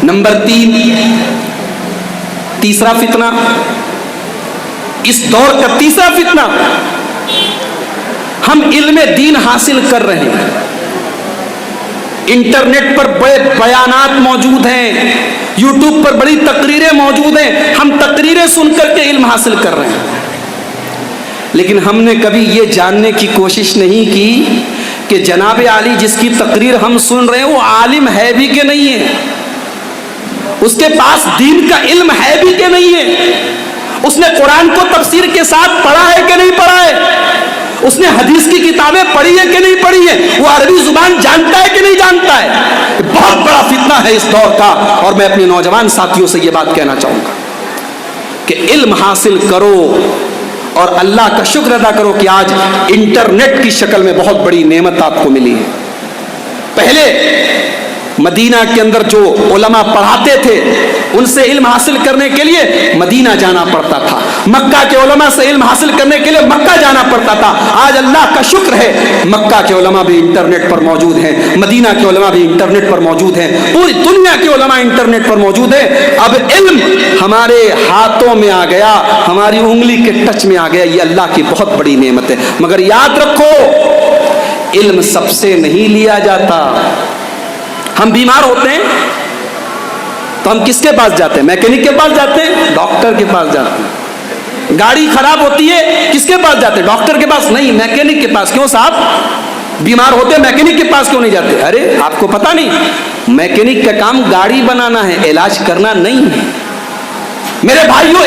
نمبر 3، تیسرا فتنہ، اس دور کا تیسرا فتنہ، ہم علم دین حاصل کر رہے ہیں، انٹرنیٹ پر بڑے بیانات موجود ہیں، یوٹیوب پر بڑی تقریریں موجود ہیں، ہم تقریریں سن کر کے علم حاصل کر رہے ہیں، لیکن ہم نے کبھی یہ جاننے کی کوشش نہیں کی کہ جناب عالی جس کی تقریر ہم سن رہے ہیں وہ عالم ہے بھی کہ نہیں ہے، اس کے پاس دین کا علم ہے بھی کہ نہیں ہے، اس نے قرآن کو تفسیر کے ساتھ پڑھا ہے کہ نہیں پڑھا ہے، اس نے حدیث کی کتابیں پڑھی ہے کہ نہیں پڑھی ہے، وہ عربی زبان جانتا ہے کہ نہیں جانتا ہے۔ بہت بڑا فتنہ ہے اس دور کا، اور میں اپنے نوجوان ساتھیوں سے یہ بات کہنا چاہوں گا کہ علم حاصل کرو اور اللہ کا شکر ادا کرو کہ آج انٹرنیٹ کی شکل میں بہت بڑی نعمت آپ کو ملی ہے۔ پہلے مدینہ کے اندر جو علماء پڑھاتے تھے ان سے علم حاصل کرنے کے لیے مدینہ جانا پڑتا تھا، مکہ کے علماء سے علم حاصل کرنے کے لیے مکہ جانا پڑتا تھا۔ آج اللہ کا شکر ہے مکہ کے علماء بھی انٹرنیٹ پر موجود ہیں، مدینہ کے علماء بھی انٹرنیٹ پر موجود ہیں، پوری دنیا کے علماء انٹرنیٹ پر موجود ہیں۔ اب علم ہمارے ہاتھوں میں آ گیا، ہماری انگلی کے ٹچ میں آ گیا، یہ اللہ کی بہت بڑی نعمت ہے۔ مگر یاد رکھو علم سب سے نہیں لیا جاتا۔ ہم بیمار ہوتے ہیں تو ہم کس کے پاس جاتے ہیں؟ میکینک کے پاس جاتے ہیں، ڈاکٹر کے پاس جاتے ہیں۔ گاڑی خراب ہوتی ہے کس کے پاس جاتے ہیں؟ ڈاکٹر کے پاس نہیں، میکینک کے پاس۔ کیوں صاحب بیمار ہوتے ہیں میکینک کے پاس کیوں نہیں جاتے؟ ارے آپ کو پتا نہیں میکینک کا کام گاڑی بنانا ہے، علاج کرنا نہیں ہے۔ میرے بھائیوں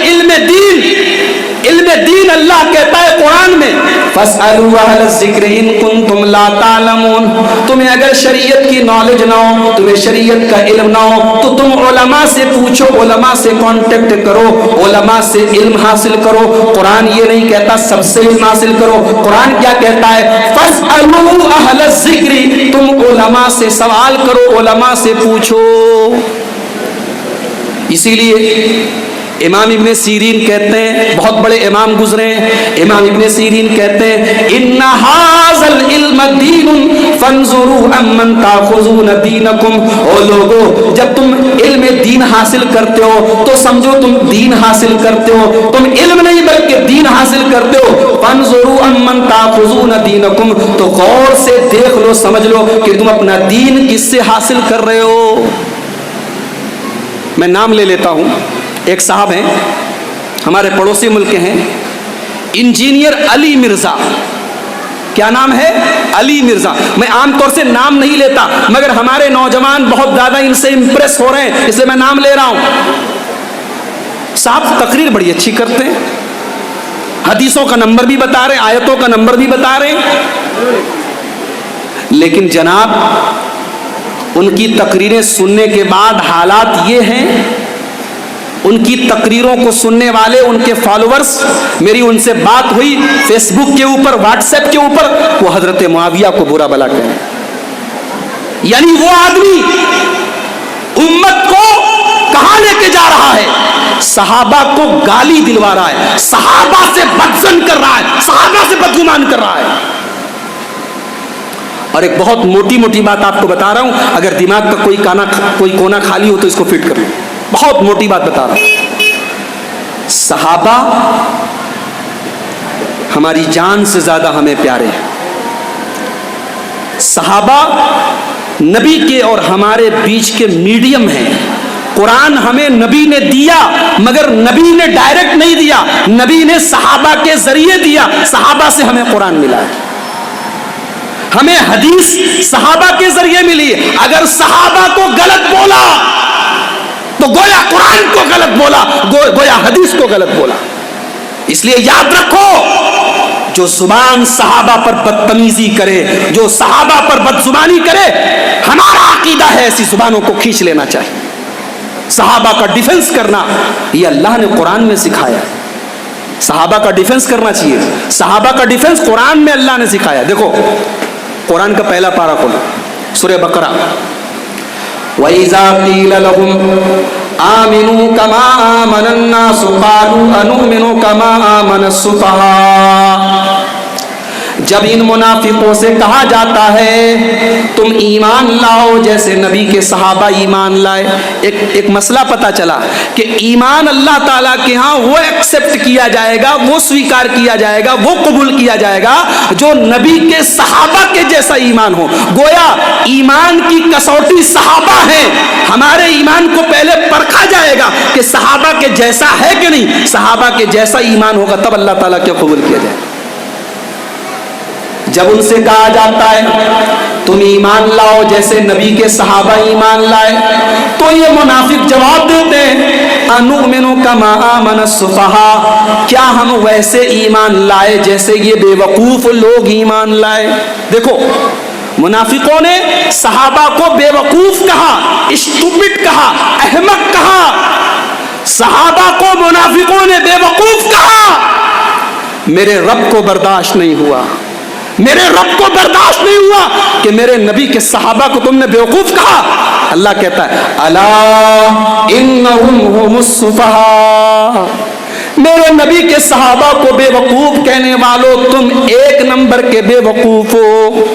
علم دین اللہ کہتا ہے قرآن میں فَاسْأَلُوا أَهْلَ الذِّكْرِ إِن كُنتُمْ لَا تَعْلَمُونَ، تمہیں اگر شریعت کی نالج نہ ہو، تمہیں شریعت کا علم نہ ہو تو تم علماء سے پوچھو، علماء سے کانٹیکٹ کرو، علماء سے علم حاصل کرو۔ قرآن یہ نہیں کہتا سب سے علم حاصل کرو، قرآن کیا کہتا ہے؟ فَاسْأَلُوا أَهْلَ الذِّكْرِ، تم علماء سے سوال کرو، علماء سے پوچھو۔ اسی لیے امام ابن سیرین کہتے ہیں، بہت بڑے امام گزرے ہیں، امام ابن سیرین کہتے ہیں ان ھذا العلم دین فانظروا امن تاخذون دینکم۔ او لوگو جب تم علم دین حاصل کرتے ہو تو سمجھو تم دین حاصل کرتے ہو، تم علم نہیں بلکہ دین حاصل کرتے ہو۔ فانظروا امن تاخذون دینکم، تو غور سے دیکھ لو، سمجھ لو کہ تم اپنا دین کس سے حاصل کر رہے ہو۔ میں نام لے لیتا ہوں، ایک صاحب ہیں ہمارے پڑوسی ملک کے ہیں، انجینئر علی مرزا۔ کیا نام ہے؟ علی مرزا۔ میں عام طور سے نام نہیں لیتا مگر ہمارے نوجوان بہت زیادہ ان سے امپریس ہو رہے ہیں، اس لیے میں نام لے رہا ہوں۔ صاحب تقریر بڑی اچھی کرتے ہیں، حدیثوں کا نمبر بھی بتا رہے ہیں، آیتوں کا نمبر بھی بتا رہے ہیں، لیکن جناب ان کی تقریریں سننے کے بعد حالات یہ ہیں، ان کی تقریروں کو سننے والے ان کے فالوورز، میری ان سے بات ہوئی فیس بک کے اوپر، واٹس ایپ کے اوپر، وہ حضرت معاویہ کو برا بلا کہیں، یعنی وہ آدمی امت کو کہاں لے کے جا رہا ہے؟ صحابہ کو گالی دلوا رہا ہے، صحابہ سے بدظن کر رہا ہے، صحابہ سے بدگمان کر رہا ہے۔ اور ایک بہت موٹی موٹی بات آپ کو بتا رہا ہوں، اگر دماغ کا کوئی کونا خالی ہو تو اس کو فٹ کر لیں، بہت موٹی بات بتا رہا ہوں۔ صحابہ ہماری جان سے زیادہ ہمیں پیارے ہیں، صحابہ نبی کے اور ہمارے بیچ کے میڈیم ہیں۔ قرآن ہمیں نبی نے دیا مگر نبی نے ڈائریکٹ نہیں دیا، نبی نے صحابہ کے ذریعے دیا، صحابہ سے ہمیں قرآن ملا ہے، ہمیں حدیث صحابہ کے ذریعے ملی۔ اگر صحابہ کو غلط بولا تو گویا قرآن کو غلط بولا، گویا حدیث کو غلط بولا۔ اس لیے یاد رکھو جو زبان صحابہ پر بدتمیزی کرے، جو صحابہ پر بدزبانی کرے، ہمارا عقیدہ ہے ایسی زبانوں کو کھینچ لینا چاہیے۔ صحابہ کا ڈیفنس کرنا یہ اللہ نے قرآن میں سکھایا ہے، صحابہ کا ڈیفنس کرنا چاہیے، صحابہ کا ڈیفنس قرآن میں اللہ نے سکھایا۔ دیکھو قرآن کا پہلا پارہ کھولو، سورہ بقرہ، وَإِذَا قِيلَ لَهُمْ آمِنُوا كَمَا آمَنَ النَّاسُ قَالُوا أَنُؤْمِنُ كَمَا آمَنَ السُّفَهَاءُ۔ جب ان منافقوں سے کہا جاتا ہے تم ایمان لاؤ جیسے نبی کے صحابہ ایمان لائے، ایک مسئلہ پتا چلا کہ ایمان اللہ تعالیٰ کے ہاں وہ ایکسپٹ کیا جائے گا، وہ سویکار کیا جائے گا، وہ قبول کیا جائے گا جو نبی کے صحابہ کے جیسا ایمان ہو۔ گویا ایمان کی کسوٹی صحابہ ہے، ہمارے ایمان کو پہلے پرکھا جائے گا کہ صحابہ کے جیسا ہے کہ نہیں، صحابہ کے جیسا ایمان ہوگا تب اللہ تعالیٰ کے قبول کیا جائے گا۔ جب ان سے کہا جاتا ہے تم ایمان لاؤ جیسے نبی کے صحابہ ایمان لائے، تو یہ منافق جواب دیتے ہیں انؤمن کما آمن السفہاء، کیا ہم ویسے ایمان لائے جیسے یہ بے وقوف لوگ ایمان لائے؟ دیکھو منافقوں نے صحابہ کو بے وقوف کہا، اسٹوپڈ کہا، احمق کہا، صحابہ کو منافقوں نے بے وقوف کہا۔ میرے رب کو برداشت نہیں ہوا، میرے رب کو برداشت نہیں ہوا کہ میرے نبی کے صحابہ کو تم نے بیوقوف کہا۔ اللہ کہتا ہے الا انہم هم السفہاء، میرے نبی کے صحابہ کو بے وقوف کہنے والوں تم ایک نمبر کے بے وقوف ہو،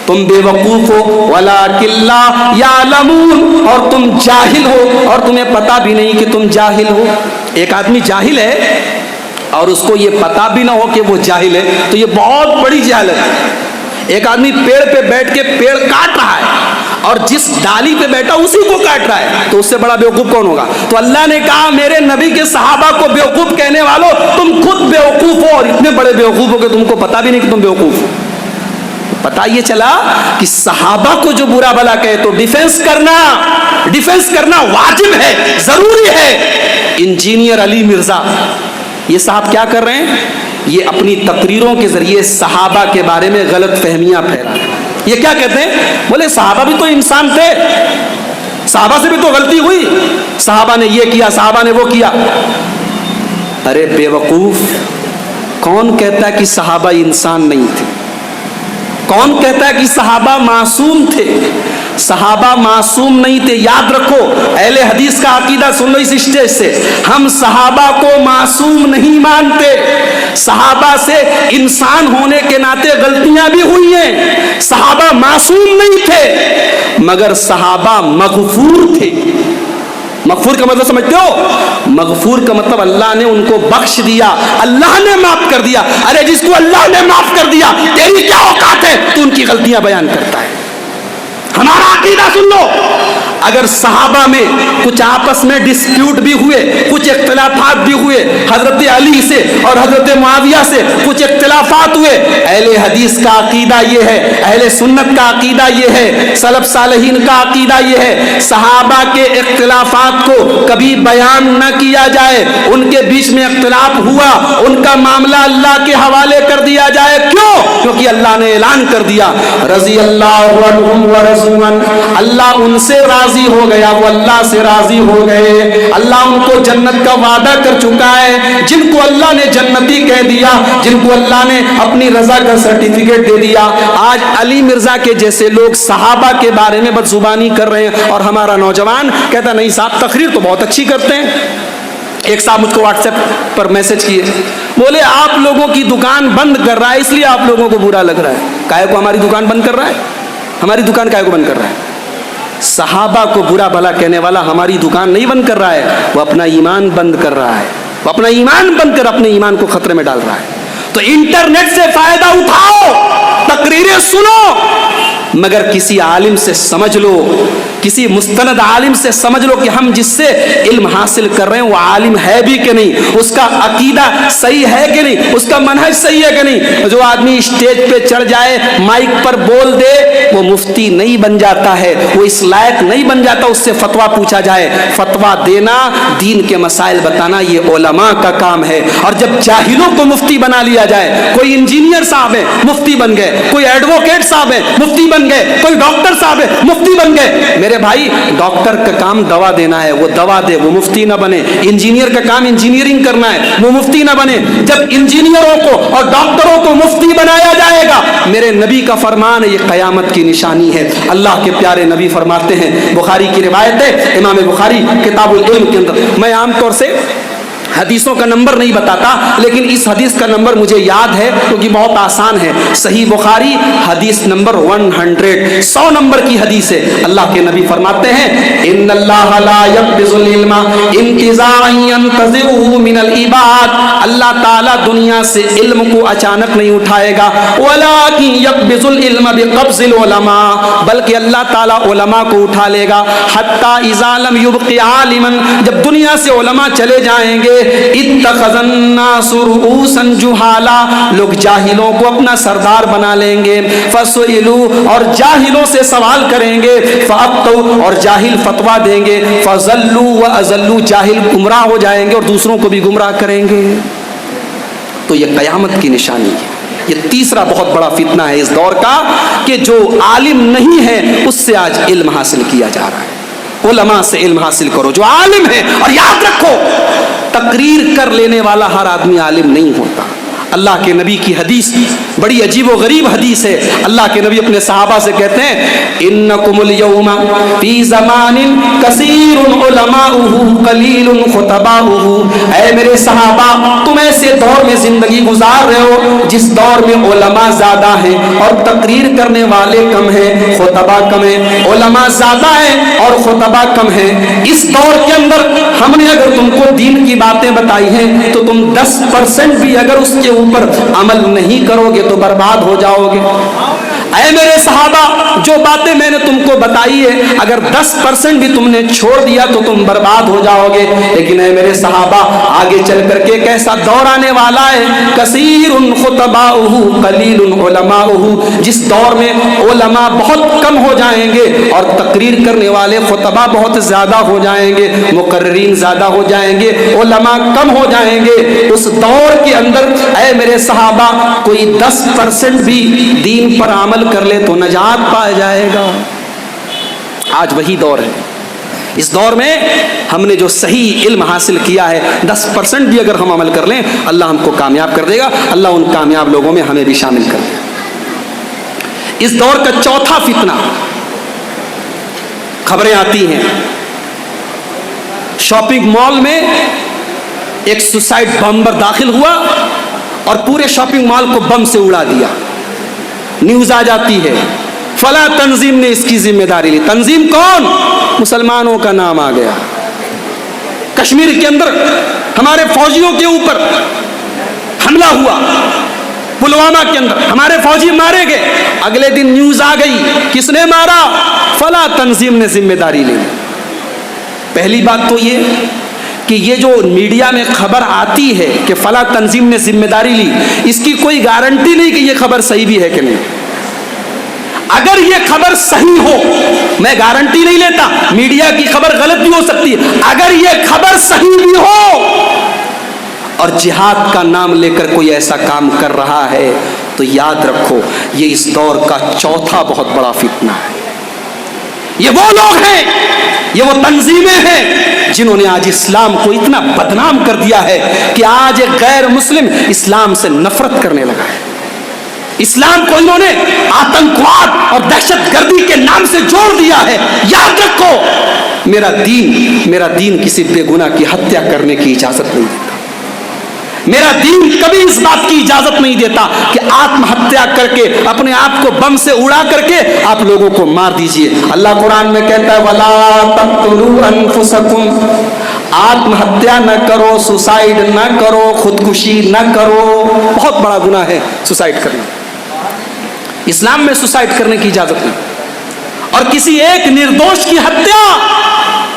تم بے وقوف ہو، ولکن لا یعلمون، اور تم جاہل ہو اور تمہیں پتا بھی نہیں کہ تم جاہل ہو۔ ایک آدمی جاہل ہے اور اس کو یہ پتا بھی نہ ہو کہ وہ جاہل ہے تو یہ بہت بڑی جہالت ہے۔ ایک آدمی پیڑ پہ بیٹھ کے پیڑ کاٹ رہا ہے اور جس ڈالی پہ بیٹھا اسی کو کاٹ رہا ہے، تو اس سے بڑا بیوقوف کون ہوگا؟ تو اللہ نے کہا میرے نبی کے صحابہ کو بیوقوف کہنے والوں تم خود بیوقوف ہو، اور اتنے بڑے بیوقوف ہو کہ تم کو پتا بھی نہیں کہ تم بیوقوف ہو۔ پتا یہ چلا کہ صحابہ کو جو برا بھلا کہے تو ڈیفنس کرنا واجب ہے، ضروری ہے۔ انجینئر علی مرزا یہ صاحب کیا کر رہے ہیں؟ یہ اپنی تقریروں کے ذریعے صحابہ کے بارے میں غلط فہمیاں پھیلا رہے ہیں۔ یہ کیا کہتے ہیں؟ بولے صحابہ بھی تو انسان تھے، صحابہ سے بھی تو غلطی ہوئی، صحابہ نے یہ کیا، صحابہ نے وہ کیا۔ ارے بے وقوف، کون کہتا ہے کہ صحابہ انسان نہیں تھے؟ کون کہتا ہے کہ صحابہ معصوم تھے؟ صحابہ معصوم نہیں تھے۔ یاد رکھو اہل حدیث کا عقیدہ سن لو اس اسٹیج سے، ہم صحابہ کو معصوم نہیں مانتے۔ صحابہ سے انسان ہونے کے ناطے غلطیاں بھی ہوئی ہیں، صحابہ معصوم نہیں تھے، مگر صحابہ مغفور تھے۔ مغفور کا مطلب سمجھتے ہو؟ مغفور کا مطلب اللہ نے ان کو بخش دیا، اللہ نے معاف کر دیا۔ ارے جس کو اللہ نے معاف کر دیا تیری کیا اوقات ہے تو ان کی غلطیاں بیان کرتا ہے؟ ہمارا عقیدہ سن لو، اگر صحابہ میں کچھ آپس میں ڈسپیوٹ بھی ہوئے، کچھ اختلافات بھی ہوئے، حضرت علی سے اور حضرت معاویہ سے کچھ اختلافات ہوئے، اہل حدیث کا عقیدہ یہ ہے، اہل سنت کا عقیدہ یہ ہے، سلف صالحین کا عقیدہ یہ ہے، صحابہ کے اختلافات کو کبھی بیان نہ کیا جائے، ان کے بیچ میں اختلاف ہوا ان کا معاملہ اللہ کے حوالے کر دیا جائے۔ کیوں؟ کیونکہ اللہ نے اعلان کر دیا رضی اللہ عنہم ورضوا عنہ، اللہ ان سے راضی ہو گیا، وہ اللہ سے راضی ہو گئے، اللہ ان کو جنت کا وعدہ کر چکا ہے۔ جن کو اللہ نے جنتی کہہ دیا، جن کو اللہ نے اپنی رضا کا سرٹیفکیٹ دے دیا، آج علی مرزا کے جیسے لوگ صحابہ کے بارے میں بدزبانی کر رہے ہیں، اور ہمارا نوجوان کہتا نہیں صاحب تقریر تو بہت اچھی کرتے ہیں۔ ایک صاحب مجھ کو واٹس ایپ پر میسج کیے، بولے آپ لوگوں کی دکان بند کر رہا ہے اس لیے آپ لوگوں کو برا لگ رہا ہے۔ کائے کو ہماری دکان بند کر رہا ہے؟ ہماری دکان کائے کو بند کر رہا ہے؟ صحابہ کو برا بھلا کہنے والا ہماری دکان نہیں بند کر رہا ہے، وہ اپنا ایمان بند کر رہا ہے، وہ اپنا ایمان بند کر اپنے ایمان کو خطرے میں ڈال رہا ہے۔ تو انٹرنیٹ سے فائدہ اٹھاؤ، تقریریں سنو، مگر کسی عالم سے سمجھ لو، کسی مستند عالم سے سمجھ لو کہ ہم جس سے علم حاصل کر رہے ہیں وہ عالم ہے بھی کہ نہیں، اس کا عقیدہ صحیح ہے کہ نہیں، اس کا منہج صحیح ہے کہ نہیں۔ جو آدمی اسٹیج پہ چڑھ جائے، مائک پر بول دے، وہ مفتی نہیں بن جاتا ہے، وہ اس لائق نہیں بن جاتا اس سے فتویٰ پوچھا جائے۔ فتویٰ دینا، دین کے مسائل بتانا یہ علماء کا کام ہے۔ اور جب جاہلوں کو مفتی بنا لیا جائے، کوئی انجینئر صاحب ہے مفتی بن گئے، کوئی ایڈوکیٹ صاحب ہے مفتی بن گئے، کوئی ڈاکٹر صاحب ہے مفتی بن گئے۔ میرے بھائی ڈاکٹر کا کام دوا دینا ہے، وہ دوا دے، وہ مفتی نہ بنے۔ انجینئر کا کام انجینئرنگ کرنا ہے، وہ مفتی نہ بنے۔ جب انجینئروں کو اور ڈاکٹروں کو مفتی بنایا جائے گا، میرے نبی کا فرمان ہے، یہ قیامت کی نشانی ہے۔ اللہ کے پیارے نبی فرماتے ہیں، بخاری کی روایت ہے، امام بخاری کتاب العلم کے اندر، میں عام طور سے حدیثوں کا نمبر نہیں بتاتا لیکن اس حدیث کا نمبر مجھے یاد ہے کیونکہ بہت آسان ہے۔ صحیح بخاری حدیث نمبر 100 نمبر کی حدیث ہے۔ اللہ کے نبی فرماتے ہیں ان اللہ لا يقبض العلم انتزاعا ينتزعه من العباد، اللہ تعالی دنیا سے علم کو اچانک نہیں اٹھائے گا، ولكن يقبض العلم بقبض العلماء، بلکہ اللہ تعالی علماء کو اٹھا لے گا، حتی اذا لم يبق عالما، جب دنیا سے علماء چلے جائیں گے اتخذ الناس رؤوسا جہالا، لوگ جاہلوں کو اپنا سردار بنا لیں گے، فسئلوا اور جاہلوں سے سوال کریں گے، فافتوا اور جاہل فتوا دیں گے، فضلوا واضلوا جاہل گمراہ ہو جائیں گے اور دوسروں کو بھی گمراہ کریں گے۔ تو یہ قیامت کی نشانی ہے۔ یہ تیسرا بہت بڑا فتنہ ہے اس دور کا کہ جو عالم نہیں ہے اس سے آج علم حاصل کیا جا رہا ہے۔ علماء سے علم حاصل کرو جو عالم ہے، اور یاد رکھو تقریر کر لینے والا ہر آدمی عالم نہیں ہوتا۔ اللہ کے نبی کی حدیث بڑی عجیب و غریب حدیث ہے۔ اللہ کے نبی اپنے صحابہ سے کہتے ہیں انکم اليوم فی زمان کثیر علماؤہ قلیل خطباؤہ، اے میرے صحابہ تم ایسے دور میں زندگی گزار رہے ہو جس دور میں علماء زیادہ ہیں اور تقریر کرنے والے کم ہیں، خطبہ کم ہیں۔ علماء زیادہ ہیں اور خطبہ کم ہیں۔ اس دور کے اندر ہم نے اگر تم کو دین کی باتیں بتائی ہیں تو تم 10% بھی اگر اس کے اوپر عمل نہیں کرو گے تو برباد ہو جاؤ گے۔ اے میرے صحابہ جو باتیں میں نے تم کو بتائی ہے اگر 10% بھی تم نے چھوڑ دیا تو تم برباد ہو جاؤ گے۔ لیکن اے میرے صحابہ آگے چل کر کے ایک ایسا دور آنے والا ہے کثیر خطباؤہ قلیل علماؤہ، جس دور میں علماء بہت کم ہو جائیں گے اور تقریر کرنے والے خطبہ بہت زیادہ ہو جائیں گے، مقررین زیادہ ہو جائیں گے، علماء کم ہو جائیں گے۔ اس دور کے اندر اے میرے صحابہ کوئی 10% بھی دین پر عمل کر لے تو نجات پا جائے گا۔ آج وہی دور ہے۔ اس دور میں ہم نے جو صحیح علم حاصل کیا ہے 10% بھی اگر ہم عمل کر لیں اللہ ہم کو کامیاب کر دے گا، اللہ ان کامیاب لوگوں میں ہمیں بھی شامل کر دے گا۔ اس دور کا چوتھا فتنہ، خبریں آتی ہیں شاپنگ مال میں ایک سوسائڈ بمبر داخل ہوا اور پورے شاپنگ مال کو بم سے اڑا دیا۔ نیوز آ جاتی ہے فلاں تنظیم نے اس کی ذمہ داری لی۔ تنظیم کون؟ مسلمانوں کا نام آ گیا۔ کشمیر کے اندر ہمارے فوجیوں کے اوپر حملہ ہوا، پلوامہ کے اندر ہمارے فوجی مارے گئے، اگلے دن نیوز آ گئی کس نے مارا؟ فلاں تنظیم نے ذمہ داری لی۔ پہلی بات تو یہ کہ یہ جو میڈیا میں خبر آتی ہے کہ فلاں تنظیم نے ذمہ داری لی، اس کی کوئی گارنٹی نہیں کہ یہ خبر صحیح بھی ہے کہ نہیں۔ اگر یہ خبر صحیح ہو، میں گارنٹی نہیں لیتا، میڈیا کی خبر غلط بھی ہو سکتی ہے، اگر یہ خبر صحیح بھی ہو اور جہاد کا نام لے کر کوئی ایسا کام کر رہا ہے تو یاد رکھو یہ اس دور کا چوتھا بہت بڑا فتنہ ہے۔ یہ وہ لوگ ہیں، یہ وہ تنظیمیں ہیں جنہوں نے آج اسلام کو اتنا بدنام کر دیا ہے کہ آج ایک غیر مسلم اسلام سے نفرت کرنے لگا ہے۔ اسلام کو انہوں نے آتنکواد اور دہشت گردی کے نام سے جوڑ دیا ہے۔ یاد رکھو میرا دین کسی بے گناہ کی ہتیا کرنے کی اجازت نہیں دیتا۔ میرا دین کبھی اس بات کی اجازت نہیں دیتا کہ آتم ہتیا کر کے اپنے آپ کو بم سے اڑا کر کے آپ لوگوں کو مار دیجئے۔ اللہ قرآن میں کہتا ہے وَلَا تَقْتُلُوا أَنفُسَكُمْ، آتم ہتیا نہ کرو، سوسائڈ نہ کرو، خودکشی نہ کرو۔ بہت بڑا گناہ ہے سوسائڈ کرنا۔ اسلام میں سوسائڈ کرنے کی اجازت نہیں، اور کسی ایک نردوش کی ہتیا،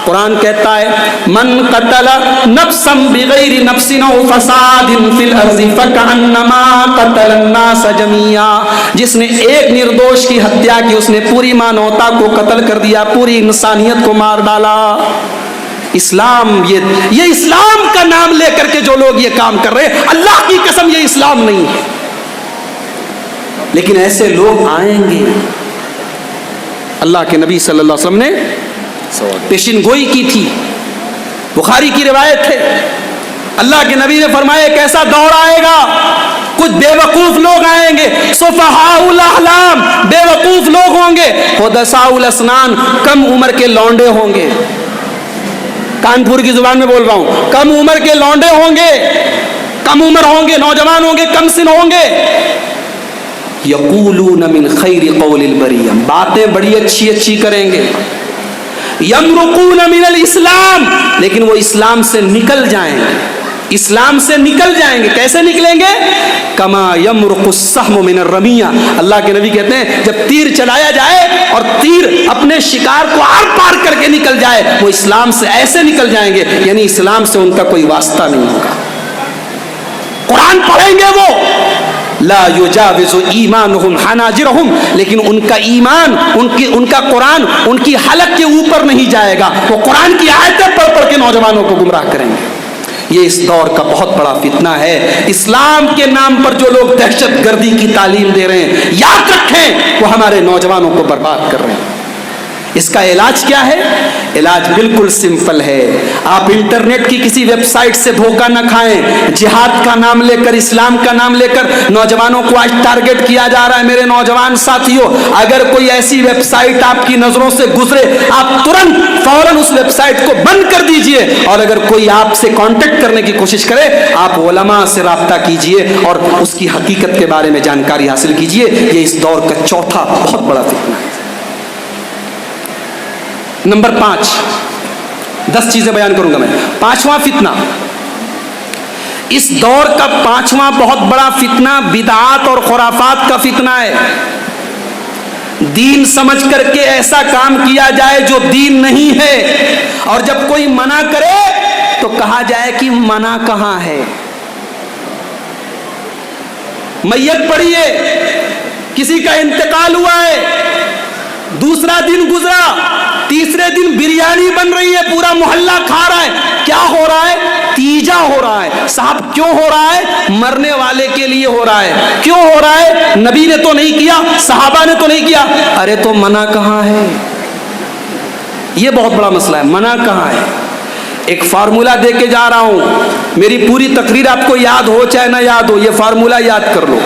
قرآن کہتا ہے من قتل نفسا بغیر نفس او فساد فی الارض فکأنما قتل الناس جميعا، جس نے ایک نردوش کی ہتیا کی اس نے پوری مانوتا کو قتل کر دیا، پوری انسانیت کو مار ڈالا۔ اسلام یہ اسلام کا نام لے کر کے جو لوگ یہ کام کر رہے ہیں، اللہ کی قسم یہ اسلام نہیں ہے۔ لیکن ایسے لوگ آئیں گے۔ اللہ کے نبی صلی اللہ علیہ وسلم نے پیشن گوئی کی تھی، بخاری کی روایت ہے، اللہ کے نبی نے فرمایا ایک ایسا دور آئے گا کچھ بے وقوف لوگ آئیں گے، سفہاء الاحلام، بے وقوف لوگ ہوں گے، حدثاء الاسنان، کم عمر کے لونڈے ہوں گے، کانپور کی زبان میں بول رہا ہوں، کم عمر کے لونڈے ہوں گے، کم عمر ہوں گے، نوجوان ہوں گے، کم سن ہوں گے، یقولون من خیر قول البریہ، باتیں بڑی اچھی اچھی کریں گے، یمرقون من الاسلام، لیکن وہ اسلام سے نکل جائیں گے، اسلام سے نکل جائیں گے۔ کیسے نکلیں گے؟ کما یمرق السہم من الرمیہ، اللہ کے نبی کہتے ہیں جب تیر چلایا جائے اور تیر اپنے شکار کو آر پار کر کے نکل جائے، وہ اسلام سے ایسے نکل جائیں گے یعنی اسلام سے ان کا کوئی واسطہ نہیں ہوگا۔ قرآن پڑھیں گے وہ لا یجاوز ایمانہم حناجرہم، لیکن ان کا ایمان، ان کا قرآن ان کی حلق کے اوپر نہیں جائے گا، وہ قرآن کی آیتیں پڑھ پڑھ کے نوجوانوں کو گمراہ کریں گے۔ یہ اس دور کا بہت بڑا فتنہ ہے۔ اسلام کے نام پر جو لوگ دہشت گردی کی تعلیم دے رہے ہیں، یاد رکھیں وہ ہمارے نوجوانوں کو برباد کر رہے ہیں۔ اس کا علاج کیا ہے؟ علاج بالکل سمپل ہے۔ آپ انٹرنیٹ کی کسی ویب سائٹ سے دھوکہ نہ کھائیں۔ جہاد کا نام لے کر، اسلام کا نام لے کر نوجوانوں کو آج ٹارگٹ کیا جا رہا ہے۔ میرے نوجوان ساتھیوں، اگر کوئی ایسی ویب سائٹ آپ کی نظروں سے گزرے، آپ ترنت فوراً اس ویب سائٹ کو بند کر دیجئے، اور اگر کوئی آپ سے کانٹیکٹ کرنے کی کوشش کرے، آپ علماء سے رابطہ کیجئے اور اس کی حقیقت کے بارے میں جانکاری حاصل کیجئے۔ یہ اس دور کا چوتھا بہت بڑا فتنہ ہے۔ نمبر 5، 10 چیزیں بیان کروں گا میں۔ 5واں فتنہ، اس دور کا 5واں بہت بڑا فتنہ بدعات اور خرافات کا فتنہ ہے۔ دین سمجھ کر کے ایسا کام کیا جائے جو دین نہیں ہے، اور جب کوئی منع کرے تو کہا جائے کہ منع کہاں ہے۔ میت پڑی ہے، کسی کا انتقال ہوا ہے، دوسرا دن گزرا، تیسرے دن بریانی بن رہی ہے، پورا محلہ کھا رہا ہے۔ کیا ہو رہا ہے؟ تیجا ہو رہا ہے۔ صاحب کیوں ہو رہا ہے؟ مرنے والے کے لیے ہو رہا ہے۔ کیوں ہو رہا ہے؟ نبی نے تو نہیں کیا، صحابہ نے تو نہیں کیا۔ ارے تو منع کہاں ہے؟ یہ بہت بڑا مسئلہ ہے، منع کہاں ہے؟ ایک فارمولہ دے کے جا رہا ہوں، میری پوری تقریر آپ کو یاد ہو چاہے نہ یاد ہو، یہ فارمولہ یاد کر لو۔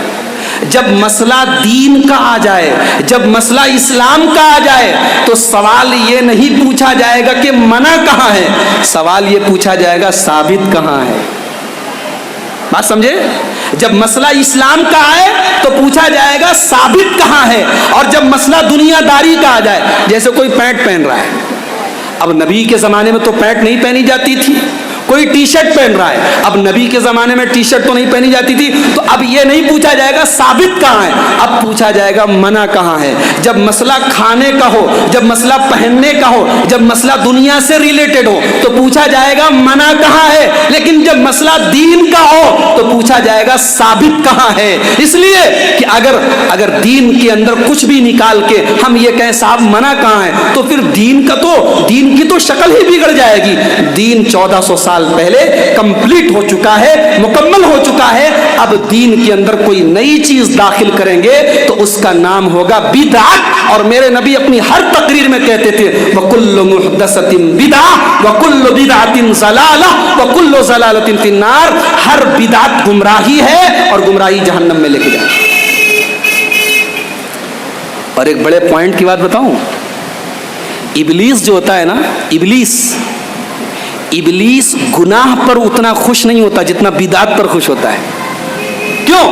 جب مسئلہ دین کا آ جائے، جب مسئلہ اسلام کا آ جائے، تو سوال یہ نہیں پوچھا جائے گا کہ منع کہاں ہے، سوال یہ پوچھا جائے گا ثابت کہاں ہے۔ بات سمجھے؟ جب مسئلہ اسلام کا آئے تو پوچھا جائے گا ثابت کہاں ہے، اور جب مسئلہ دنیا داری کا آ جائے، جیسے کوئی پینٹ پہن رہا ہے، اب نبی کے زمانے میں تو پینٹ نہیں پہنی جاتی تھی، کوئی ٹی شرٹ پہن رہا ہے، اب نبی کے زمانے میں ٹی شرٹ تو نہیں پہنی جاتی تھی، تو اب یہ نہیں پوچھا جائے گا ثابت کہاں ہے، اب پوچھا جائے گا منع کہاں ہے۔ جب مسئلہ کھانے کا ہو، جب مسئلہ پہننے کا ہو، جب مسئلہ دنیا سے ریلیٹڈ ہو تو پوچھا جائے گا منع کہاں ہے، لیکن جب مسئلہ دین کا ہو تو پوچھا جائے گا ثابت کہاں ہے۔ اس لیے کہ اگر دین کے اندر کچھ بھی نکال کے ہم یہ کہیں صاحب منع کہاں ہے، تو پھر دین کی تو شکل ہی بگڑ جائے گی۔ دین 1400 سال پہلے کمپلیٹ ہو چکا ہے، مکمل ہو چکا ہے، اب دین کے اندر کوئی نئی چیز داخل کریں گے تو اس کا نام ہوگا بدعت۔ اور میرے نبی اپنی ہر تقریر میں کہتے تھے وَكُلُّ مُحْدَثَةٍ بِدْعَةٍ وَكُلُّ بِدْعَةٍ ضَلَالَةٍ وَكُلُّ ضَلَالَةٍ فِي النَّارِ۔ ہر بدعت گمراہی ہے اور گمراہی جہنم میں لے کے جائے۔ اور ایک بڑے پوائنٹ کی بات بتاؤں، ابلیس جو ہوتا ہے نا، ابلیس گناہ پر اتنا خوش نہیں ہوتا جتنا بدعت پر خوش ہوتا ہے۔ کیوں؟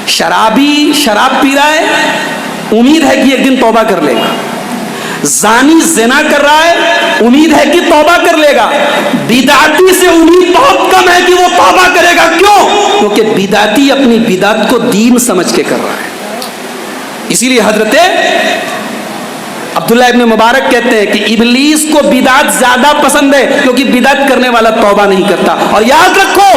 شرابی شراب پی رہا ہے، امید ہے کہ ایک دن توبہ کر لے گا۔ زانی زنا کر رہا ہے، امید ہے کہ توبہ کر لے گا۔ بدعتی سے امید بہت کم ہے کہ وہ توبہ کرے گا۔ کیوں؟ کیونکہ بدعتی اپنی بدعت کو دین سمجھ کے کر رہا ہے۔ اسی لیے حضرت عبداللہ ابن مبارک کہتے ہیں کہ ابلیس کو بدعت زیادہ پسند ہے، کیونکہ بدعت کرنے والا توبہ نہیں کرتا۔ اور یاد رکھو،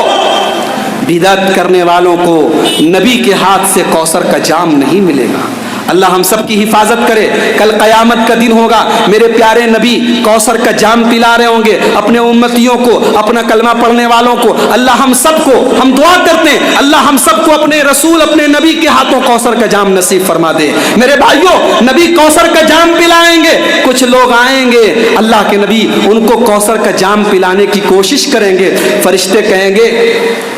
بدعت کرنے والوں کو نبی کے ہاتھ سے کوثر کا جام نہیں ملے گا۔ اللہ ہم سب کی حفاظت کرے۔ کل قیامت کا دن ہوگا، میرے پیارے نبی کوثر کا جام پلا رہے ہوں گے اپنے امتیوں کو، اپنا کلمہ پڑھنے والوں کو۔ اللہ ہم سب کو، ہم دعا کرتے ہیں اللہ ہم سب کو اپنے رسول، اپنے نبی کے ہاتھوں کوثر کا جام نصیب فرما دے۔ میرے بھائیوں، نبی کوثر کا جام پلائیں گے، کچھ لوگ آئیں گے، اللہ کے نبی ان کو کوثر کا جام پلانے کی کوشش کریں گے۔ فرشتے کہیں گے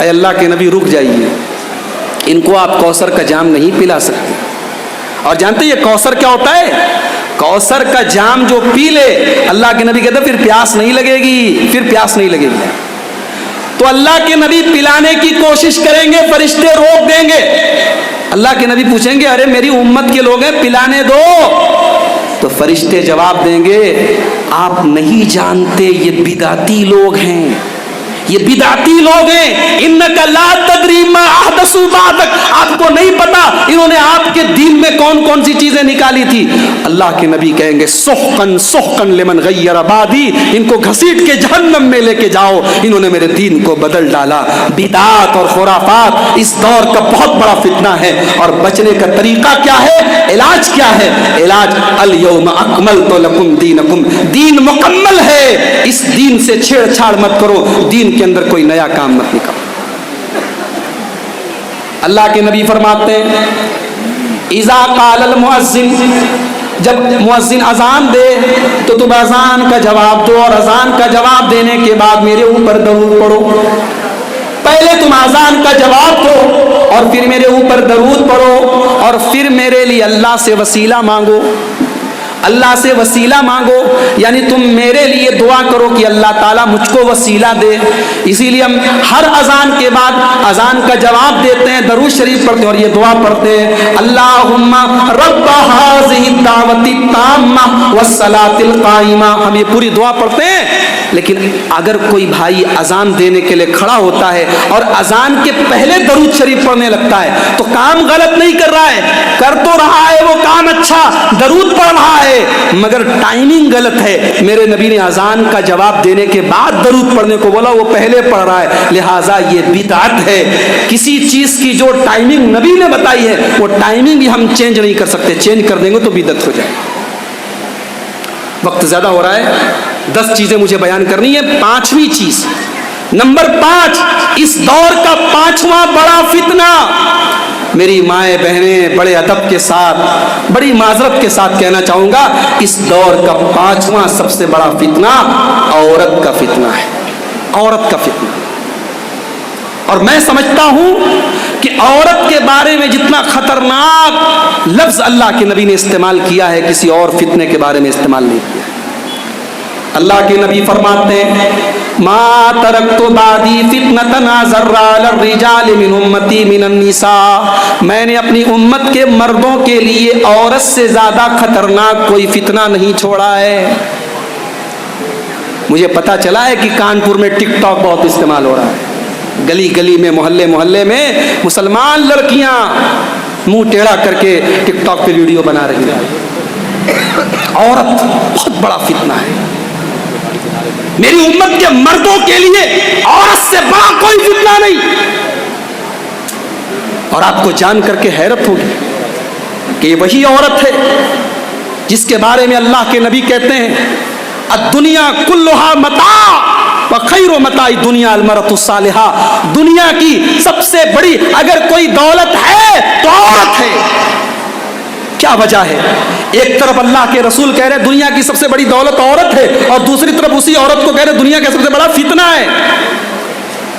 اے اللہ کے نبی رک جائیے، ان کو آپ کوثر کا جام نہیں پلا سکتے۔ اور جانتے یہ کوثر کیا ہوتا ہے؟ کوثر کا جام جو پی لے، اللہ کے نبی کہتے ہیں پھر پیاس نہیں لگے گی، پھر پیاس نہیں لگے گی۔ تو اللہ کے نبی پلانے کی کوشش کریں گے، فرشتے روک دیں گے۔ اللہ کے نبی پوچھیں گے ارے میری امت کے لوگ ہیں، پلانے دو۔ تو فرشتے جواب دیں گے آپ نہیں جانتے یہ بدعتی لوگ ہیں، یہ بدعتی لوگ ہیں. انک لا تدری ما احدثوا بعدک, آپ کو نہیں پتا انہوں نے آپ کے دین میں کون کون سی چیزیں نکالی تھی. اللہ کے نبی کہیں گے سحقن سحقن لمن غیر بعدی, ان کو گھسیٹ کے جہنم میں لے کے جاؤ, انہوں نے میرے دین کو بدل ڈالا. بدعات اور خرافات اس دور کا بہت بڑا فتنہ ہے, اور بچنے کا طریقہ کیا ہے, علاج کیا ہے؟ علاج الیوم اکملت لکم دینکم, دین مکمل ہے, اس دین سے چھیڑ چھاڑ مت کرو, دین کے اندر کوئی نیا کام مت نکالو. اللہ کے نبی فرماتے ہیں اذا قال المؤذن, جب مؤذن اذان دے تو تم اذان کا جواب دو, اور اذان کا جواب دینے کے بعد میرے اوپر درود پڑھو. پہلے تم اذان کا جواب دو اور پھر میرے اوپر درود پڑھو, اور پھر میرے لیے اللہ سے وسیلہ مانگو. اللہ سے وسیلہ مانگو یعنی تم میرے لیے دعا کرو کہ اللہ تعالیٰ مجھ کو وسیلہ دے. اسی لیے ہم ہر اذان کے بعد اذان کا جواب دیتے ہیں, درود شریف پڑھتے ہیں اور یہ دعا پڑھتے ہیں اللہم رب ہذہ الدعوۃ التامہ والصلاۃ القائمہ. ہم یہ پوری دعا پڑھتے ہیں, لیکن اگر کوئی بھائی اذان دینے کے لیے کھڑا ہوتا ہے اور اذان کے پہلے درود شریف پڑھنے لگتا ہے تو کام غلط نہیں کر رہا ہے, کر تو رہا ہے وہ کام اچھا, درود پڑھ رہا ہے, مگر ٹائمنگ غلط ہے. میرے نبی نے اذان کا جواب دینے کے بعد درود پڑھنے کو بولا, وہ پہلے پڑھ رہا ہے, لہٰذا یہ بدعت ہے. کسی چیز کی جو ٹائمنگ نبی نے بتائی ہے وہ ٹائمنگ بھی ہم چینج نہیں کر سکتے, چینج کر دیں گے تو بدعت ہو جائے. وقت زیادہ ہو رہا ہے, 10 چیزیں مجھے بیان کرنی ہے. 5ویں چیز, نمبر 5, اس دور کا 5واں بڑا فتنہ, میری مائیں بہنیں بڑے ادب کے ساتھ بڑی معذرت کے ساتھ کہنا چاہوں گا, اس دور کا 5واں سب سے بڑا فتنہ عورت کا فتنہ ہے. عورت کا فتنہ. اور میں سمجھتا ہوں کہ عورت کے بارے میں جتنا خطرناک لفظ اللہ کے نبی نے استعمال کیا ہے, کسی اور فتنے کے بارے میں استعمال نہیں کیا. اللہ کے نبی فرماتے ہیں ما ترکت بعدی فتنة اضر علی الرجال من امتی من النساء, میں نے اپنی امت کے مردوں کے لیے عورت سے زیادہ خطرناک کوئی فتنہ نہیں چھوڑا ہے. مجھے پتا چلا ہے کہ کانپور میں ٹک ٹاک بہت استعمال ہو رہا ہے, گلی گلی میں محلے محلے میں مسلمان لڑکیاں منہ ٹیڑھا کر کے ٹک ٹاک پہ ویڈیو بنا رہی ہیں. عورت بہت بڑا فتنہ ہے. میری امت کے مردوں کے لیے عورت سے بڑا کوئی فتنہ نہیں. اور آپ کو جان کر کے حیرت ہوگی کہ یہ وہی عورت ہے جس کے بارے میں اللہ کے نبی کہتے ہیں الدنیا کلھا متاع وخیر متاع الدنیا المرأۃ الصالحہ. دنیا کی سب سے بڑی اگر کوئی دولت ہے تو عورت ہے. کیا وجہ ہے؟ ایک طرف اللہ کے رسول کہہ رہے دنیا کی سب سے بڑی دولت عورت ہے, اور دوسری طرف اسی عورت کو کہہ رہے دنیا کا سب سے بڑا فتنہ ہے.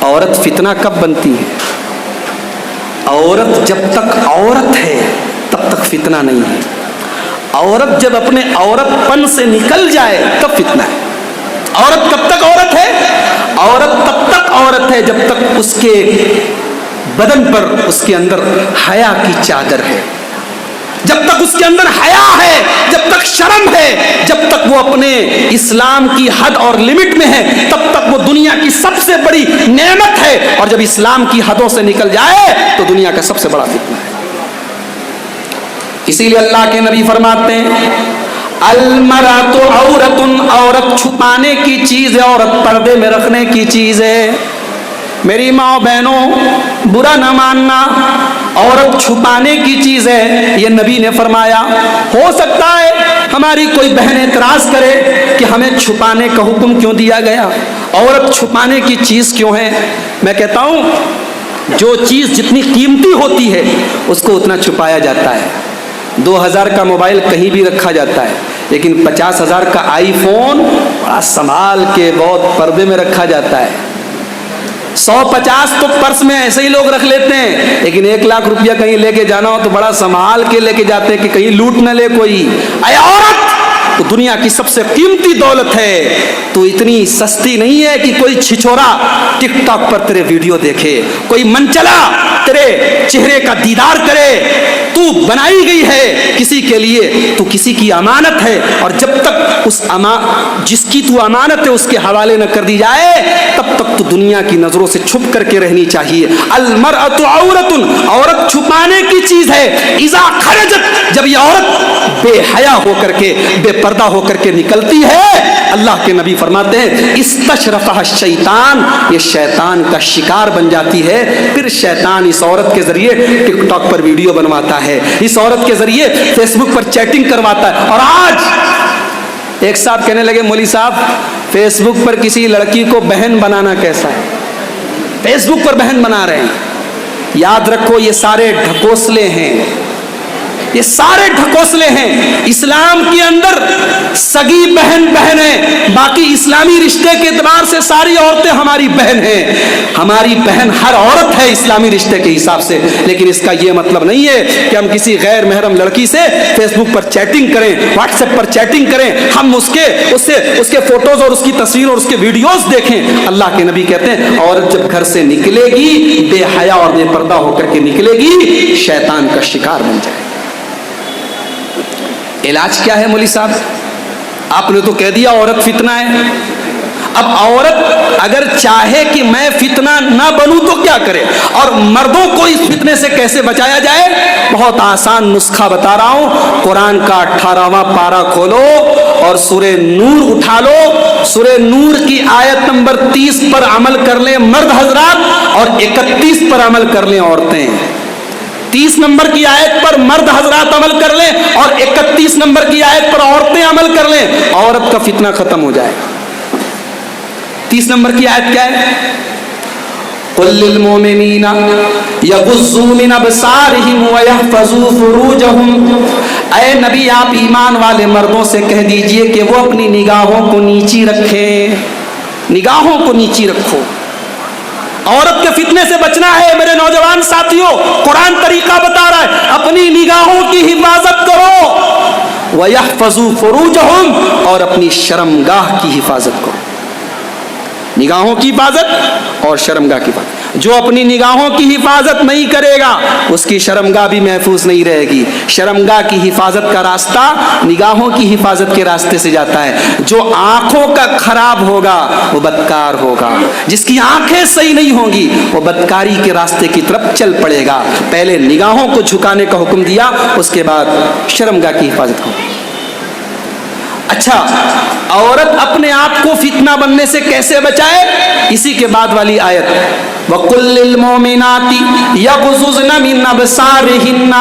عورت فتنہ کب بنتی ہے؟ عورت جب تک عورت ہے تب تک فتنہ نہیں ہے. عورت جب اپنے عورت پن سے نکل جائے تب فتنہ ہے. عورت کب تک عورت ہے؟ عورت تب تک عورت ہے جب تک اس کے بدن پر اس کے اندر حیا کی چادر ہے, جب تک اس کے اندر حیا ہے, جب تک شرم ہے, جب تک وہ اپنے اسلام کی حد اور لمٹ میں ہے تب تک وہ دنیا کی سب سے بڑی نعمت ہے. اور جب اسلام کی حدوں سے نکل جائے تو دنیا کا سب سے بڑا فتنہ ہے. اسی لیے اللہ کے نبی فرماتے ہیں المرأۃ عورۃ, عورت چھپانے کی چیز ہے, عورت پردے میں رکھنے کی چیز ہے. میری ماں بہنوں برا نہ ماننا, عورت چھپانے کی چیز ہے, یہ نبی نے فرمایا. ہو سکتا ہے ہماری کوئی بہن اعتراض کرے کہ ہمیں چھپانے کا حکم کیوں دیا گیا, عورت چھپانے کی چیز کیوں ہے. میں کہتا ہوں جو چیز جتنی قیمتی ہوتی ہے اس کو اتنا چھپایا جاتا ہے. 2000 کا موبائل کہیں بھی رکھا جاتا ہے, لیکن 50,000 کا آئی فون بڑا سنبھال کے بہت پردے میں رکھا جاتا ہے. 150 تو پرس میں ایسے ہی لوگ رکھ لیتے ہیں, لیکن 1 لاکھ روپیہ کہیں لے کے جانا ہو تو بڑا سنبھال کے لے کے جاتے ہیں کہ کہیں لوٹ نہ لے کوئی. اے عورت, تو دنیا کی سب سے قیمتی دولت ہے, تو اتنی سستی نہیں ہے کہ کوئی چھچورا ٹک ٹاک پر تیرے ویڈیو دیکھے, کوئی منچلا تیرے چہرے کا دیدار کرے. تو بنائی گئی ہے کسی کے لیے، تو کسی کی امانت ہے، اور جب تک اس جس کی تو امانت ہے اس کے حوالے نہ کر دی جائے تب تک تو دنیا کی نظروں سے چھپ کر کے رہنی چاہیے۔ المرأۃ عورۃ، عورت چھپانے کی چیز ہے، اذا خرجت، جب یہ عورت بے حیا ہو کر کے، بے پردہ ہو کر کے نکلتی ہے، اللہ کے نبی فرماتے ہیں استشرفها الشیطان، یہ شیطان کا شکار بن جاتی ہے۔ پھر شیطان اس عورت کے ذریعے ٹک ٹاک پر ویڈیو بنواتا ہے، اس عورت کے ذریعے فیس بک پر چیٹنگ کرواتا ہے۔ اور آج ایک صاحب کہنے لگے مولوی صاحب فیس بک پر کسی لڑکی کو بہن بنانا کیسا ہے؟ فیس بک پر بہن بنا رہے ہیں۔ یاد رکھو یہ سارے ڈھکوسلے ہیں، یہ سارے ڈھکوسلے ہیں۔ اسلام کے اندر سگی بہن بہن ہے، باقی اسلامی رشتے کے اعتبار سے ساری عورتیں ہماری بہن ہیں۔ ہماری بہن ہر عورت ہے اسلامی رشتے کے حساب سے، لیکن اس کا یہ مطلب نہیں ہے کہ ہم کسی غیر محرم لڑکی سے فیس بک پر چیٹنگ کریں، واٹس ایپ پر چیٹنگ کریں، ہم اس کے فوٹوز اور اس کی تصویر اور اس کے ویڈیوز دیکھیں۔ اللہ کے نبی کہتے ہیں عورت جب گھر سے نکلے گی بے حیا اور بے پردہ ہو کر کے نکلے گی، شیطان کا شکار بن جائے۔ علاج کیا ہے مولوی صاحب؟ آپ نے تو کہہ دیا عورت فتنہ ہے۔ اب عورت اگر چاہے کہ میں فتنہ نہ بنوں تو کیا کرے، اور مردوں کو اس فتنے سے کیسے بچایا جائے؟ بہت آسان نسخہ بتا رہا ہوں۔ قرآن کا 18واں پارہ کھولو اور سورہ نور اٹھا لو، سورہ نور کی آیت نمبر 30 پر عمل کر لیں مرد حضرات، اور 31 پر عمل کر لیں عورتیں۔ 30 نمبر کی آیت پر مرد حضرات عمل کر لیں اور 31 نمبر کی آیت پر عورتیں عمل کر لیں، عورت کا فتنہ ختم ہو جائے۔ 30 نمبر کی آیت کیا ہے؟ قُلْ لِلْمُؤْمِنِينَ يَغُضُّوا مِنْ أَبْصَارِهِمْ وَيَحْفَظُوا فُرُوجَهُمْ، اے نبی آپ ایمان والے مردوں سے کہہ دیجئے کہ وہ اپنی نگاہوں کو نیچی رکھیں، نگاہوں کو نیچی رکھو۔ عورت کے فتنے سے بچنا ہے میرے نوجوان ساتھیوں، قرآن طریقہ بتا رہا ہے اپنی نگاہوں کی حفاظت کرو۔ وَيَحْفَظُوا فُرُوجَهُمْ، اور اپنی شرمگاہ کی حفاظت کرو۔ نگاہوں کی حفاظت اور شرمگاہ کی حفاظت۔ جو اپنی نگاہوں کی حفاظت نہیں کرے گا اس کی شرمگاہ بھی محفوظ نہیں رہے گی۔ شرمگاہ کی حفاظت کا راستہ نگاہوں کی حفاظت کے راستے سے جاتا ہے۔ جو آنکھوں کا خراب ہوگا وہ بدکار ہوگا، جس کی آنکھیں صحیح نہیں ہوں گی وہ بدکاری کے راستے کی طرف چل پڑے گا۔ پہلے نگاہوں کو جھکانے کا حکم دیا، اس کے بعد شرمگاہ کی حفاظت کو۔ اچھا، عورت اپنے آپ کو فتنہ بننے سے کیسے بچائے؟ اسی کے بعد والی آیت وَقُلْ لِلْمُؤْمِنَاتِ يَغْضُضْنَ مِنْ أَبْصَارِهِنَّ،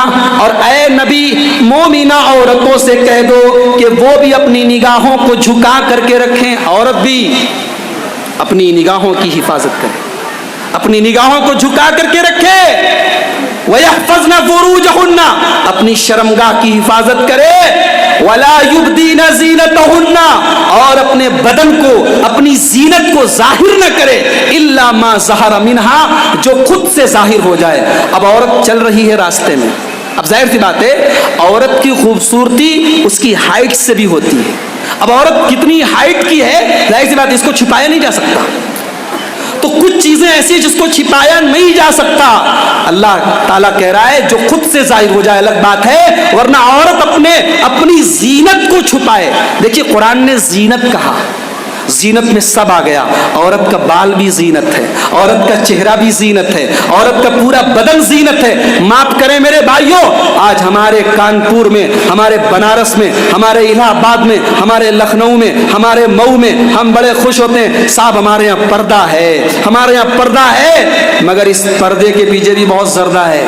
اور اے نبی مومنہ عورتوں سے کہہ دو کہ وہ بھی اپنی نگاہوں کو جھکا کر کے رکھیں۔ عورت بھی اپنی نگاہوں کی حفاظت کرے، اپنی نگاہوں کو جھکا کر کے رکھے۔ وَيَحْفَظْنَ فُرُوجَهُنَّ، اپنی شرمگاہ کی حفاظت کرے۔ وَلَا يُبْدِينَ زِينَتَهُنَّ، اور اپنے بدن کو اپنی زینت کو ظاہر نہ کرے، إِلَّا مَا ظَهَرَ مِنْهَا، جو خود سے ظاہر ہو جائے۔ اب عورت چل رہی ہے راستے میں، اب ظاہر سی بات ہے عورت کی خوبصورتی اس کی ہائٹ سے بھی ہوتی ہے۔ اب عورت کتنی ہائٹ کی ہے ظاہر سی بات ہے اس کو چھپایا نہیں جا سکتا، تو کچھ چیزیں ایسی جس کو چھپایا نہیں جا سکتا۔ اللہ تعالیٰ کہہ رہا ہے جو خود سے ظاہر ہو جائے الگ بات ہے، ورنہ عورت اپنی زینت کو چھپائے۔ دیکھیے قرآن نے زینت کہا، زینت میں سب آ گیا۔ عورت کا بال بھی زینت ہے، عورت کا چہرہ بھی زینت ہے، عورت کا پورا بدن زینت ہے۔ معاف کریں میرے بھائیوں، آج ہمارے کانپور میں، ہمارے بنارس میں، ہمارے الہ آباد میں، ہمارے لکھنؤ میں، ہمارے مئو میں ہم بڑے خوش ہوتے ہیں صاحب ہمارے یہاں پردہ ہے، ہمارے یہاں پردہ ہے، مگر اس پردے کے پیچھے بھی بہت زردہ ہے،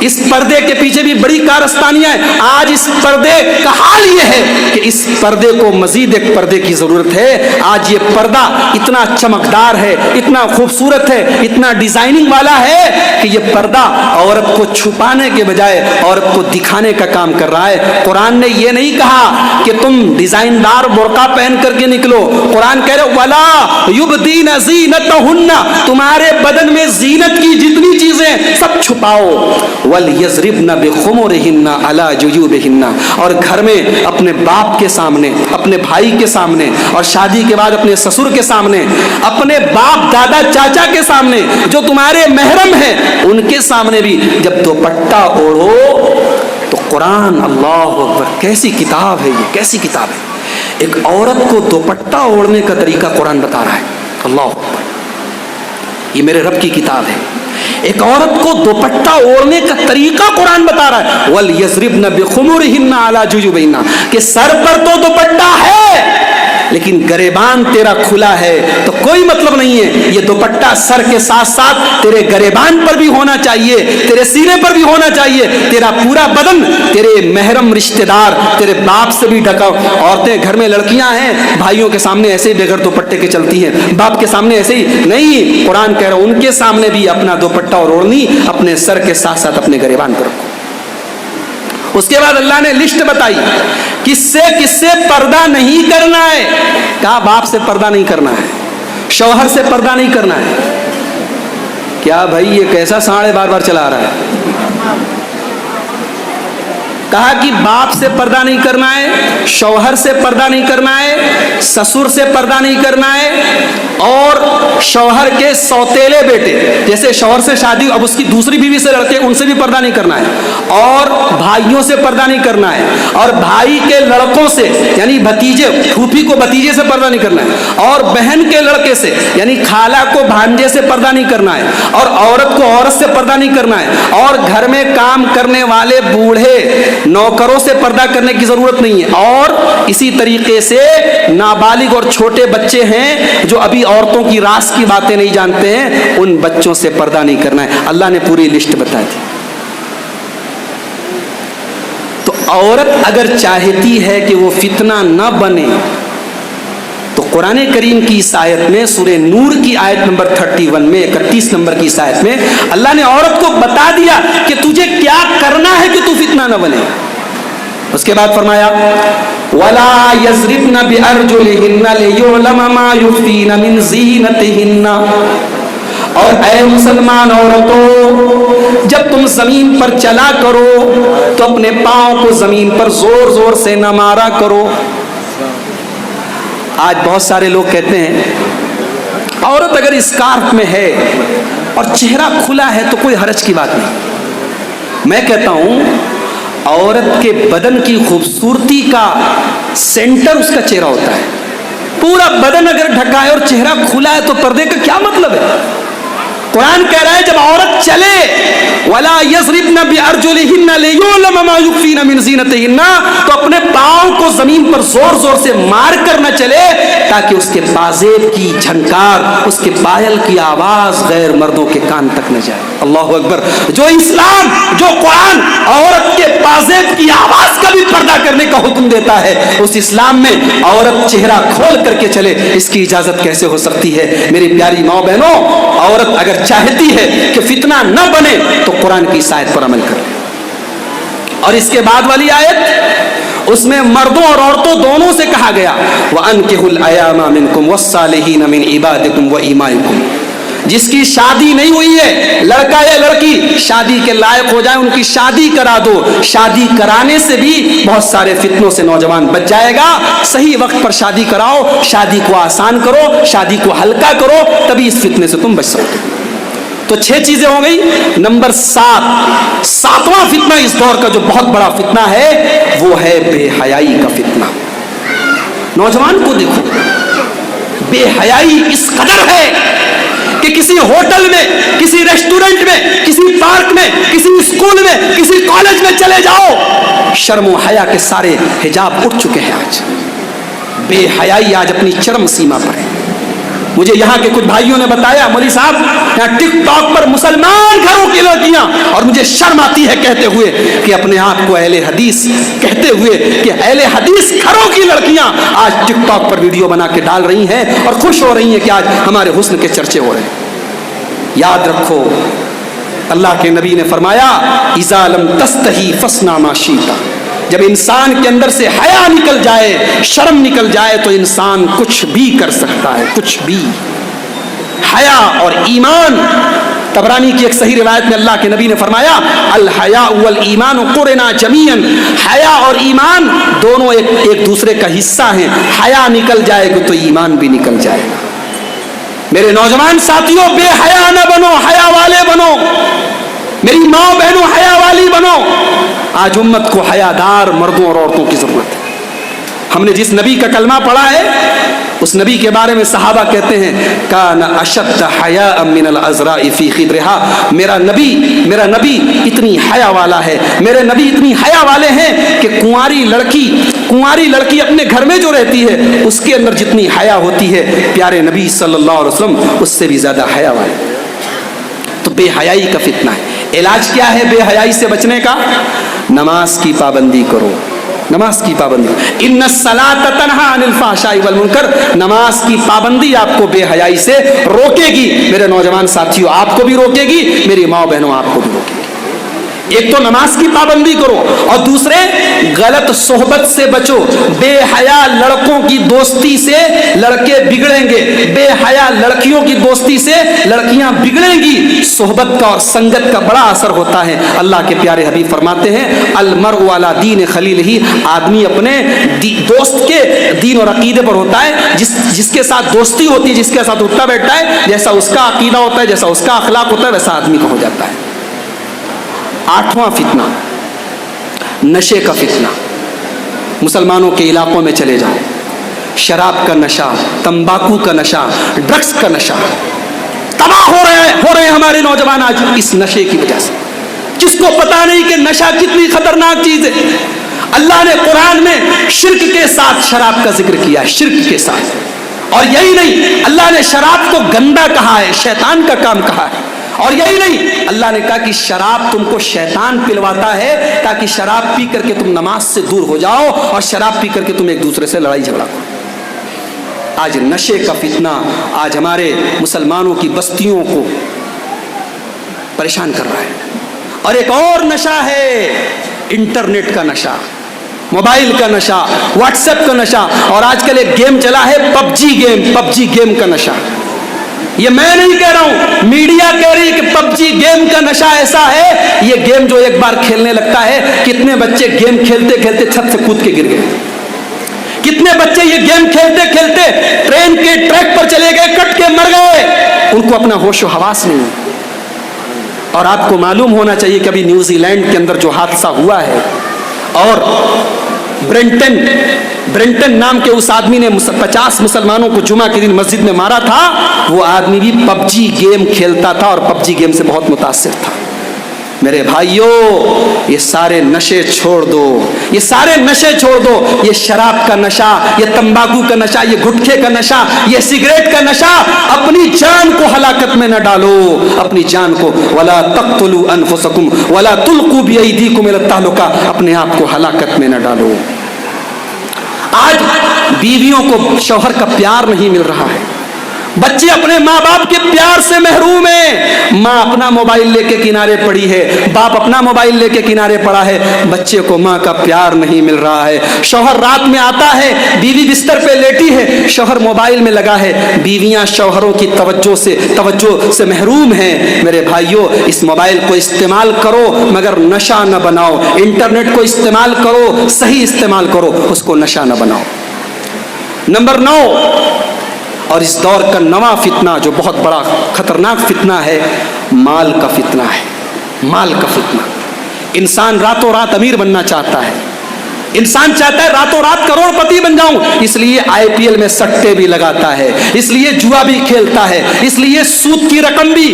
اس پردے کے پیچھے بھی بڑی کارستانیاں ہیں۔ آج اس پردے کا حال یہ ہے کہ اس پردے کو مزید ایک پردے کی ضرورت ہے۔ آج یہ پردہ اتنا چمکدار ہے، اتنا خوبصورت ہے، اتنا ڈیزائننگ والا ہے کہ یہ پردہ عورت کو چھپانے کے بجائے عورت کو دکھانے کا کام کر رہا ہے۔ قرآن نے یہ نہیں کہا کہ تم ڈیزائن دار برقع پہن کر کے نکلو، قرآن کہہ رہے وَلَا يُبْدِينَ زِينَتَهُنَّ، تمہارے بدن میں زینت کی جتنی چیزیں سب چھپاؤ۔ وَلْيَضْرِبْنَ بِخُمُرِهِنَّ عَلَى جُيُوبِهِنَّ، اور گھر میں اپنے باپ کے سامنے، اپنے بھائی کے سامنے، اور شادی کے بعد اپنے سسر کے سامنے، اپنے باپ دادا چاچا کے سامنے جو تمہارے محرم ہیں ان کے سامنے بھی جب دوپٹہ اوڑھو تو قرآن، اللہ اکبر، کیسی کتاب ہے یہ، کیسی کتاب ہے. ایک عورت کو دوپٹہ اوڑھنے کا طریقہ قرآن بتا رہا ہے. اللہ اکبر، یہ میرے رب کی کتاب ہے. ایک عورت کو دوپٹہ اوڑھنے کا طریقہ قرآن بتا رہا ہے. وَلْيَضْرِبْنَ بِخُمُرِهِنَّ عَلَى جُجُوبِهِنَّ، کہ سر پر تو دوپٹہ ہے لیکن گریبان تیرا کھلا ہے، تو کوئی مطلب نہیں ہے. یہ دوپٹہ سر کے ساتھ ساتھ تیرے گریبان پر بھی ہونا چاہیے، تیرے سینے پر بھی ہونا چاہیے. تیرا پورا بدن تیرے محرم رشتہ دار، تیرے باپ سے بھی ڈھکا. عورتیں گھر میں لڑکیاں ہیں، بھائیوں کے سامنے ایسے ہی بغیر دوپٹے کے چلتی ہیں، باپ کے سامنے ایسے ہی نہیں. قرآن کہہ رہا ہے ان کے سامنے بھی اپنا دوپٹہ اور اوڑھنی اپنے سر کے ساتھ ساتھ اپنے گریبان پر رکھو. اس کے بعد اللہ نے لسٹ بتائی کس سے پردہ نہیں کرنا ہے. کہا باپ سے پردہ نہیں کرنا ہے، شوہر سے پردہ نہیں کرنا ہے. کیا بھائی یہ کیسا ساڑھے بار چلا رہا ہے. کہا کہ باپ سے پردہ نہیں کرنا ہے، شوہر سے پردہ نہیں کرنا ہے، سسر سے پردہ نہیں کرنا ہے، اور شوہر کے سوتیلے بیٹے جیسے شوہر سے شادی اب اس کی دوسری بیوی سے لڑکے ان سے بھی پردہ نہیں کرنا ہے، اور بھائیوں سے پردہ نہیں کرنا ہے، اور بھائی کے لڑکوں سے یعنی بھتیجے، پھوپھی کو بھتیجے سے پردہ نہیں کرنا ہے، اور بہن کے لڑکے سے یعنی خالہ کو بھانجے سے پردہ نہیں کرنا ہے، اور عورت کو عورت سے پردہ نہیں کرنا ہے، اور گھر میں کام کرنے والے بوڑھے نوکروں سے پردہ کرنے کی ضرورت نہیں ہے، اور اسی طریقے سے نابالغ اور چھوٹے بچے ہیں جو ابھی عورتوں کی راز کی باتیں نہیں جانتے ہیں، ان بچوں سے پردہ نہیں کرنا ہے. اللہ نے پوری لسٹ بتائی تھی. تو عورت اگر چاہتی ہے کہ وہ فتنہ نہ بنے تو قرآن کریم کی اس آیت میں، سورہ نور کی آیت نمبر 31 میں، 31 نمبر کی اس آیت میں اللہ نے عورت کو بتا دیا کہ تجھے کیا کرنا ہے کہ تو فتنہ نہ بنے. اس کے بعد فرمایا وَلَا يَضْرِبْنَ بِأَرْجُلِهِنَّ لِيُعْلَمَ مَا يُخْفِينَ مِنْ زِينَتِهِنَّ. اور اے مسلمان عورتوں، جب تم زمین پر چلا کرو تو اپنے پاؤں کو زمین پر زور زور سے نہ مارا کرو. آج بہت سارے لوگ کہتے ہیں عورت اگر اسکارف میں ہے اور چہرہ کھلا ہے تو کوئی حرج کی بات نہیں. میں کہتا ہوں عورت کے بدن کی خوبصورتی کا سینٹر اس کا چہرہ ہوتا ہے. پورا بدن اگر ڈھکا ہے اور چہرہ کھلا ہے تو پردے کا کیا مطلب ہے؟ قرآن کہہ رہا ہے جب عورت چلے وَلَا يَضْرِبْنَ بِأَرْجُلِهِنَّ لِيُعْلَمَ مَا يُخْفِينَ مِنْ زِينَتِهِنَّ، تو اپنے پاؤں کو زمین پر زور زور سے مار کر نہ چلے تاکہ اس کے پازیب کی جھنکار، اس کے پائل کی آواز غیر مردوں کے کان تک نہ جائے. اللہ اکبر. جو اسلام، جو قرآن عورت کے پازیب کی آواز کا بھی پردہ کرنے کا حکم دیتا ہے، اس اسلام میں عورت چہرہ کھول کر کے چلے اس کی اجازت کیسے ہو سکتی ہے؟ میری پیاری ماں بہنوں، عورت اگر چاہتی ہے کہ فتنہ نہ بنے تو قرآن کی اس آیت پر عمل کرے. اور اس کے بعد والی آیت، اس میں مردوں اور عورتوں دونوں سے کہا گیا وَأَنكِحُوا الْأَيَامَ مِنكُمْ وَالصَّالِحِينَ مِنْ عِبَادِكُمْ وَإِمَائِكُمْ. جس کی شادی نہیں ہوئی ہے، لڑکا یا لڑکی شادی کے لائق ہو جائے، ان کی شادی کرا دو. شادی کرانے سے بھی بہت سارے فتنوں سے نوجوان بچ جائے گا. صحیح وقت پر شادی کراؤ، شادی کو آسان کرو، شادی کو ہلکا کرو، تبھی اس فتنے سے تم بچ سکتے ہو. تو 6 چیزیں ہو گئی. نمبر 7، ساتواں فتنہ اس دور کا جو بہت بڑا فتنہ ہے وہ ہے بے حیائی کا فتنہ. نوجوان کو دیکھو، بے حیائی اس قدر ہے کہ کسی ہوٹل میں، کسی ریسٹورنٹ میں، کسی پارک میں، کسی اسکول میں، کسی کالج میں چلے جاؤ، شرم و حیا کے سارے حجاب اٹھ چکے ہیں. آج بے حیائی آج اپنی چرم سیما پر ہے. مجھے یہاں کے کچھ بھائیوں نے بتایا مولوی صاحب یہاں ٹک ٹاک پر مسلمان گھروں کی لڑکیاں، اور مجھے شرم آتی ہے کہتے ہوئے کہ اپنے آپ کو اہل حدیث کہتے ہوئے کہ اہل حدیث گھروں کی لڑکیاں آج ٹک ٹاک پر ویڈیو بنا کے ڈال رہی ہیں اور خوش ہو رہی ہیں کہ آج ہمارے حسن کے چرچے ہو رہے ہیں. یاد رکھو اللہ کے نبی نے فرمایا اذا لم تستحی فاصنع ما شئت. جب انسان کے اندر سے حیا نکل جائے، شرم نکل جائے تو انسان کچھ بھی کر سکتا ہے، کچھ بھی. حیا اور ایمان، طبرانی کی ایک صحیح روایت میں اللہ کے نبی نے فرمایا الحیاء والایمان قرنا جمیعا. حیا اور ایمان دونوں ایک دوسرے کا حصہ ہیں. حیا نکل جائے گا تو ایمان بھی نکل جائے گا. میرے نوجوان ساتھیوں، بے حیا نہ بنو، حیا والے بنو. میری ماں بہنوں حیا والی بنو. آج امت کو حیادار مردوں اور عورتوں کی ضرورت ہے. ہم نے جس نبی کا کلمہ پڑھا ہے اس نبی کے بارے میں صحابہ کہتے ہیں کان اشد حیاء من العذراء فی خدرہا. میرا نبی اتنی حیا والا ہے, میرے نبی اتنی حیا والے ہیں کہ کنواری لڑکی اپنے گھر میں جو رہتی ہے اس کے اندر جتنی حیا ہوتی ہے پیارے نبی صلی اللہ علیہ وسلم اس سے بھی زیادہ حیا والے. تو بے حیائی کا فتنہ ہے. علاج کیا ہے بے حیائی سے بچنے کا؟ نماز کی پابندی کرو, نماز کی پابندی. ان الصلاۃ تنہی عن الفحشاء والمنکر. نماز کی پابندی آپ کو بے حیائی سے روکے گی. میرے نوجوان ساتھیوں, آپ کو بھی روکے گی, میری ماں بہنوں آپ کو بھی روکے گی. ایک تو نماز کی پابندی کرو, اور دوسرے غلط صحبت سے بچو. بے حیا لڑکوں کی دوستی سے لڑکے بگڑیں گے, بے حیا لڑکیوں کی دوستی سے لڑکیاں بگڑیں گی. صحبت کا اور سنگت کا بڑا اثر ہوتا ہے. اللہ کے پیارے حبیب فرماتے ہیں المرء علی دین خلیلہ. آدمی اپنے دوست کے دین اور عقیدے پر ہوتا ہے. جس کے ساتھ دوستی ہوتی ہے, جس کے ساتھ اٹھتا بیٹھتا ہے, جیسا اس کا عقیدہ ہوتا ہے, جیسا اس کا اخلاق ہوتا ہے, ویسا آدمی کا ہو جاتا ہے. 8واں فتنہ نشے کا فتنہ. مسلمانوں کے علاقوں میں چلے جاؤ, شراب کا نشہ, تمباکو کا نشہ, ڈرگس کا نشہ. تباہ ہو رہے ہیں ہمارے نوجوان آج اس نشے کی وجہ سے. جس کو پتا نہیں کہ نشہ کتنی خطرناک چیز ہے. اللہ نے قرآن میں شرک کے ساتھ شراب کا ذکر کیا ہے, شرک کے ساتھ. اور یہی نہیں, اللہ نے شراب کو گندا کہا ہے, شیطان کا کام کہا ہے. اور یہی نہیں, اللہ نے کہا کہ شراب تم کو شیطان پلواتا ہے تاکہ شراب پی کر کے تم نماز سے دور ہو جاؤ, اور شراب پی کر کے تم ایک دوسرے سے لڑائی جھگڑا کرو. آج نشے کا فتنہ آج ہمارے مسلمانوں کی بستیوں کو پریشان کر رہا ہے. اور ایک اور نشہ ہے انٹرنیٹ کا نشہ, موبائل کا نشہ, واٹس ایپ کا نشہ. اور آج کل ایک گیم چلا ہے پب جی گیم کا نشہ. یہ میں نہیں کہہ رہا ہوں, میڈیا کہہ رہی ہے کہ پب جی گیم کا نشہ ایسا ہے. یہ گیم جو ایک بار کھیلنے لگتا ہے, کتنے بچے گیم کھیلتے کھیلتے چھت سے کود کے گر گئے. کتنے بچے یہ گیم کھیلتے کھیلتے ٹرین کے ٹریک پر چلے گئے, کٹ کے مر گئے. ان کو اپنا ہوش و حواس نہیں. اور آپ کو معلوم ہونا چاہیے کہ ابھی نیوزی لینڈ کے اندر جو حادثہ ہوا ہے, اور برنٹن نام کے اس آدمی نے 50 مسلمانوں کو جمعہ کے دن مسجد میں مارا تھا, وہ آدمی بھی پب جی گیم کھیلتا تھا اور پب جی گیم سے بہت متاثر تھا. میرے بھائیوں, یہ سارے نشے چھوڑ دو, یہ سارے نشے چھوڑ دو. یہ شراب کا نشہ, یہ تمباکو کا نشہ, یہ گٹکے کا نشہ, یہ سگریٹ کا نشہ, اپنی جان کو ہلاکت میں نہ ڈالو. اپنی جان کو ولا تقتلوا انفسکم ولا تلقوا بایدیکم الی التہلکہ, اپنے آپ کو ہلاکت میں نہ ڈالو. آج بیویوں کو شوہر کا پیار نہیں مل رہا ہے, بچے اپنے ماں باپ کے پیار سے محروم ہیں. ماں اپنا موبائل لے کے کنارے پڑی ہے, باپ اپنا موبائل لے کے کنارے پڑا ہے, بچے کو ماں کا پیار نہیں مل رہا ہے. شوہر رات میں آتا ہے, بیوی بستر پہ لیٹی ہے, شوہر موبائل میں لگا ہے, بیویاں شوہروں کی توجہ سے محروم ہیں. میرے بھائیوں, اس موبائل کو استعمال کرو مگر نشہ نہ بناؤ. انٹرنیٹ کو استعمال کرو, صحیح استعمال کرو, اس کو نشہ نہ بناؤ. نمبر 9, اور اس دور کا نواں فتنہ جو بہت بڑا خطرناک فتنہ ہے, مال کا فتنہ ہے. مال کا فتنہ. انسان راتوں رات امیر بننا چاہتا ہے, انسان چاہتا ہے راتوں رات کروڑ پتی بن جاؤں, اس لیے IPL میں سٹے بھی لگاتا ہے, اس لیے جوا بھی کھیلتا ہے, اس لیے سود کی رقم بھی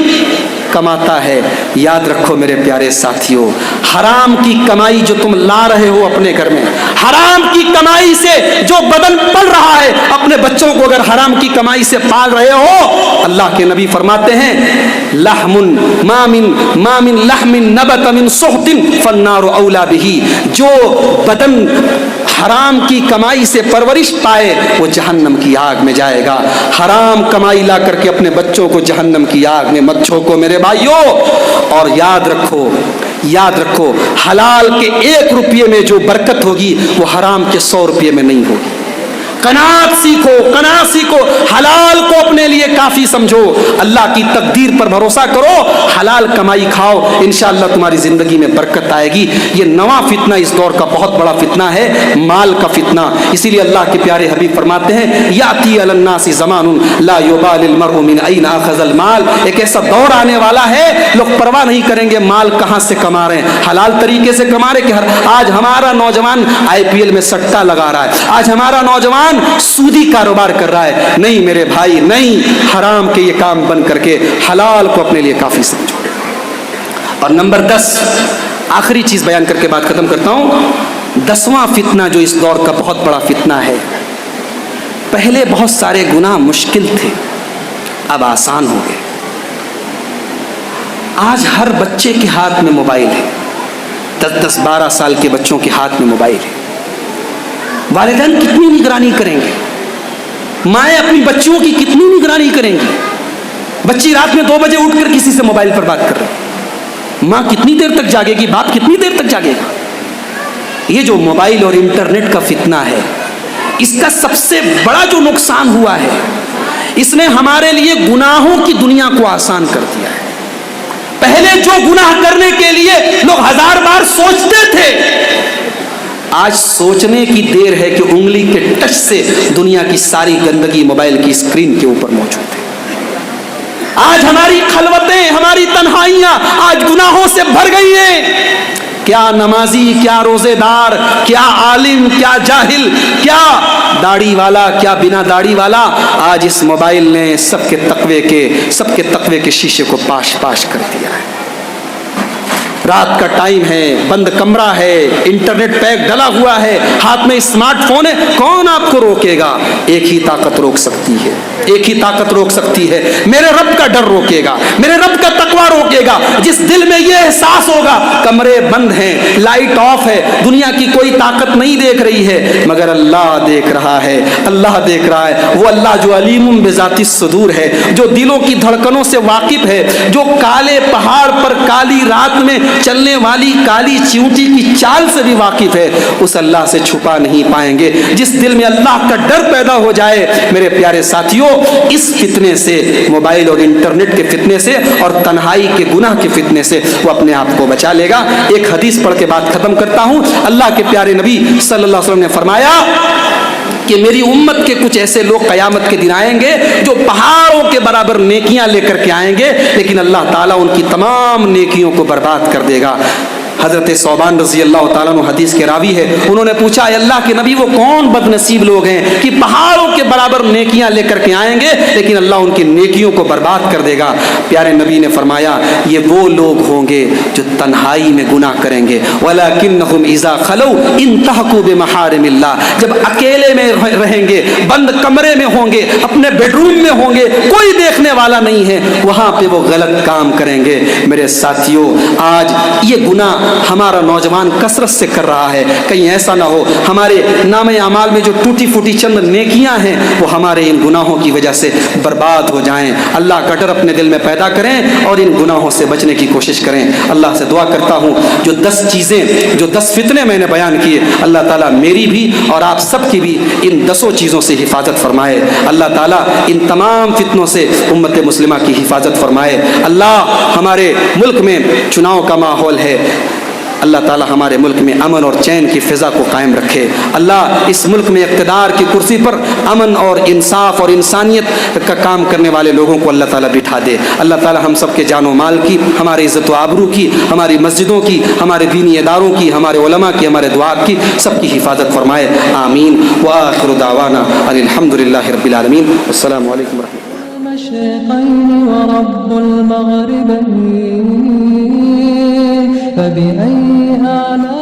کماتا ہے. یاد رکھو میرے پیارے ساتھیوں, حرام کی کمائی جو تم لا رہے ہو اپنے گھر میں, حرام کی کمائی سے جو بدن پل رہا ہے, اپنے بچوں کو اگر حرام کی کمائی سے پال رہے ہو, اللہ کے نبی فرماتے ہیں لحم ما من لحم نبت من سحت فالنار اولا به. جو بدن حرام کی کمائی سے پرورش پائے وہ جہنم کی آگ میں جائے گا. حرام کمائی لا کر کے اپنے بچوں کو جہنم کی آگ میں مت جھونکو میرے بھائیوں. اور یاد رکھو حلال کے 1 روپیے میں جو برکت ہوگی وہ حرام کے 100 روپیے میں نہیں ہوگی. قناعت سیکھو, حلال کو اپنے لیے کافی سمجھو, اللہ کی تقدیر پر بھروسہ کرو, حلال کمائی کھاؤ, انشاءاللہ تمہاری زندگی میں برکت آئے گی. یہ نواں فتنہ اس دور کا بہت بڑا فتنہ ہے, مال کا فتنہ. اسی لیے اللہ کے پیارے حبیب فرماتے ہیں یاتی علی الناس زمان لا یبال المرء من این اخذ المال, ایک ایسا دور آنے والا ہے لوگ پرواہ نہیں کریں گے مال کہاں سے کما رہے ہیں, حلال طریقے سے کما رہے کہ آج ہمارا نوجوان آئی پی ایل میں سٹا لگا رہا ہے, آج ہمارا نوجوان سودی کاروبار کر رہا ہے. نہیں میرے بھائی, نہیں, حرام کے یہ کام بند کر کے حلال کو اپنے لیے کافی سمجھو. اور نمبر 10, آخری چیز بیان کر کے بات ختم کرتا ہوں. 10واں فتنہ جو اس دور کا بہت بڑا فتنہ ہے, پہلے بہت سارے گناہ مشکل تھے, اب آسان ہو گئے. آج ہر بچے کے ہاتھ میں موبائل ہے, 10-12 سال کے بچوں کے ہاتھ میں موبائل ہے. والدین کتنی نگرانی کریں گے, مائیں اپنی بچیوں کی کتنی نگرانی کریں گی. بچی رات میں 2 بجے اٹھ کر کسی سے موبائل پر بات کر رہی, ماں کتنی دیر تک جاگے گی, باپ کتنی دیر تک جاگے گا. یہ جو موبائل اور انٹرنیٹ کا فتنہ ہے, اس کا سب سے بڑا جو نقصان ہوا ہے, اس نے ہمارے لیے گناہوں کی دنیا کو آسان کر دیا ہے. پہلے جو گناہ کرنے کے لیے لوگ 1000 بار سوچتے تھے, آج سوچنے کی دیر ہے کہ انگلی کے ٹچ سے دنیا کی ساری گندگی موبائل کی اسکرین کے اوپر موجود ہے. آج ہماری خلوتیں, ہماری تنہائیاں آج گناہوں سے بھر گئی ہیں. کیا نمازی, کیا روزے دار, کیا عالم, کیا جاہل, کیا داڑھی والا, کیا بنا داڑھی والا, آج اس موبائل نے سب کے تقوی کے شیشے کو پاش کر دیا ہے. رات کا ٹائم ہے, بند کمرہ ہے, انٹرنیٹ پیک ڈلا ہوا ہے, ہاتھ میں اسمارٹ فون ہے, کون آپ کو روکے گا؟ ایک ہی طاقت روک سکتی ہے, میرے رب کا ڈر روکے گا, میرے رب کا تقوی روکے گا. جس دل میں یہ احساس ہوگا کمرے بند ہیں, لائٹ آف ہے, دنیا کی کوئی طاقت نہیں دیکھ رہی ہے مگر اللہ دیکھ رہا ہے, وہ اللہ جو علیم بذات الصدور ہے, جو دلوں کی دھڑکنوں سے واقف ہے, جو کالے پہاڑ پر کالی رات میں چلنے والی کالی چیونٹی کی چال سے بھی واقف ہے, اس اللہ سے چھپا نہیں پائیں گے. جس دل میں اللہ کا ڈر پیدا ہو جائے, میرے پیارے ساتھیوں, اس فتنے سے, موبائل اور انٹرنیٹ کے فتنے سے اور تنہائی کے گناہ کے فتنے سے وہ اپنے آپ کو بچا لے گا. ایک حدیث پڑھ کے بات ختم کرتا ہوں. اللہ کے پیارے نبی صلی اللہ علیہ وسلم نے فرمایا کہ میری امت کے کچھ ایسے لوگ قیامت کے دن آئیں گے جو پہاڑوں کے برابر نیکیاں لے کر کے آئیں گے, لیکن اللہ تعالیٰ ان کی تمام نیکیوں کو برباد کر دے گا. حضرت ثوبان رضی اللہ تعالیٰ عنہ حدیث کے راوی ہے, انہوں نے پوچھا اے اللہ کے نبی وہ کون بد نصیب لوگ ہیں کہ پہاڑوں کے برابر نیکیاں لے کر کے آئیں گے لیکن اللہ ان کی نیکیوں کو برباد کر دے گا. پیارے نبی نے فرمایا یہ وہ لوگ ہوں گے جو تنہائی میں گناہ کریں گے, وَلَكِنَّهُمْ إِذَا خَلَوْا انْتَهَكُوا بِمَحَارِمِ اللَّهِ, جب اکیلے میں رہیں گے, بند کمرے میں ہوں گے, اپنے بیڈ روم میں ہوں گے, کوئی دیکھنے والا نہیں ہے, وہاں پہ وہ غلط کام کریں گے. میرے ساتھیوں, آج یہ گناہ ہمارا نوجوان کثرت سے کر رہا ہے, کہیں ایسا نہ ہو ہمارے نام اعمال میں جو ٹوٹی پھوٹی چند نیکیاں ہیں وہ ہمارے ان گناہوں کی وجہ سے برباد ہو جائیں. اللہ کا ڈر اپنے دل میں پیدا کریں اور ان گناہوں سے بچنے کی کوشش کریں. اللہ سے دعا کرتا ہوں جو 10 چیزیں, جو 10 فتنے میں نے بیان کیے, اللہ تعالیٰ میری بھی اور آپ سب کی بھی ان 10 چیزوں سے حفاظت فرمائے. اللہ تعالیٰ ان تمام فتنوں سے امت مسلمہ کی حفاظت فرمائے. اللہ ہمارے ملک میں چناؤ کا ماحول ہے, اللہ تعالیٰ ہمارے ملک میں امن اور چین کی فضا کو قائم رکھے. اللہ اس ملک میں اقتدار کی کرسی پر امن اور انصاف اور انسانیت کا کام کرنے والے لوگوں کو اللہ تعالیٰ بٹھا دے. اللہ تعالیٰ ہم سب کے جان و مال کی, ہماری عزت و آبرو کی, ہماری مسجدوں کی, ہمارے دینی اداروں کی, ہمارے علماء کی, ہمارے دعات کی, سب کی حفاظت فرمائے. آمین. وآخر دعوانا ان الحمد للہ رب العالمین. السلام علیکم ورحمۃ اللہ. المشرقين ورب المغربين فبأي آلاء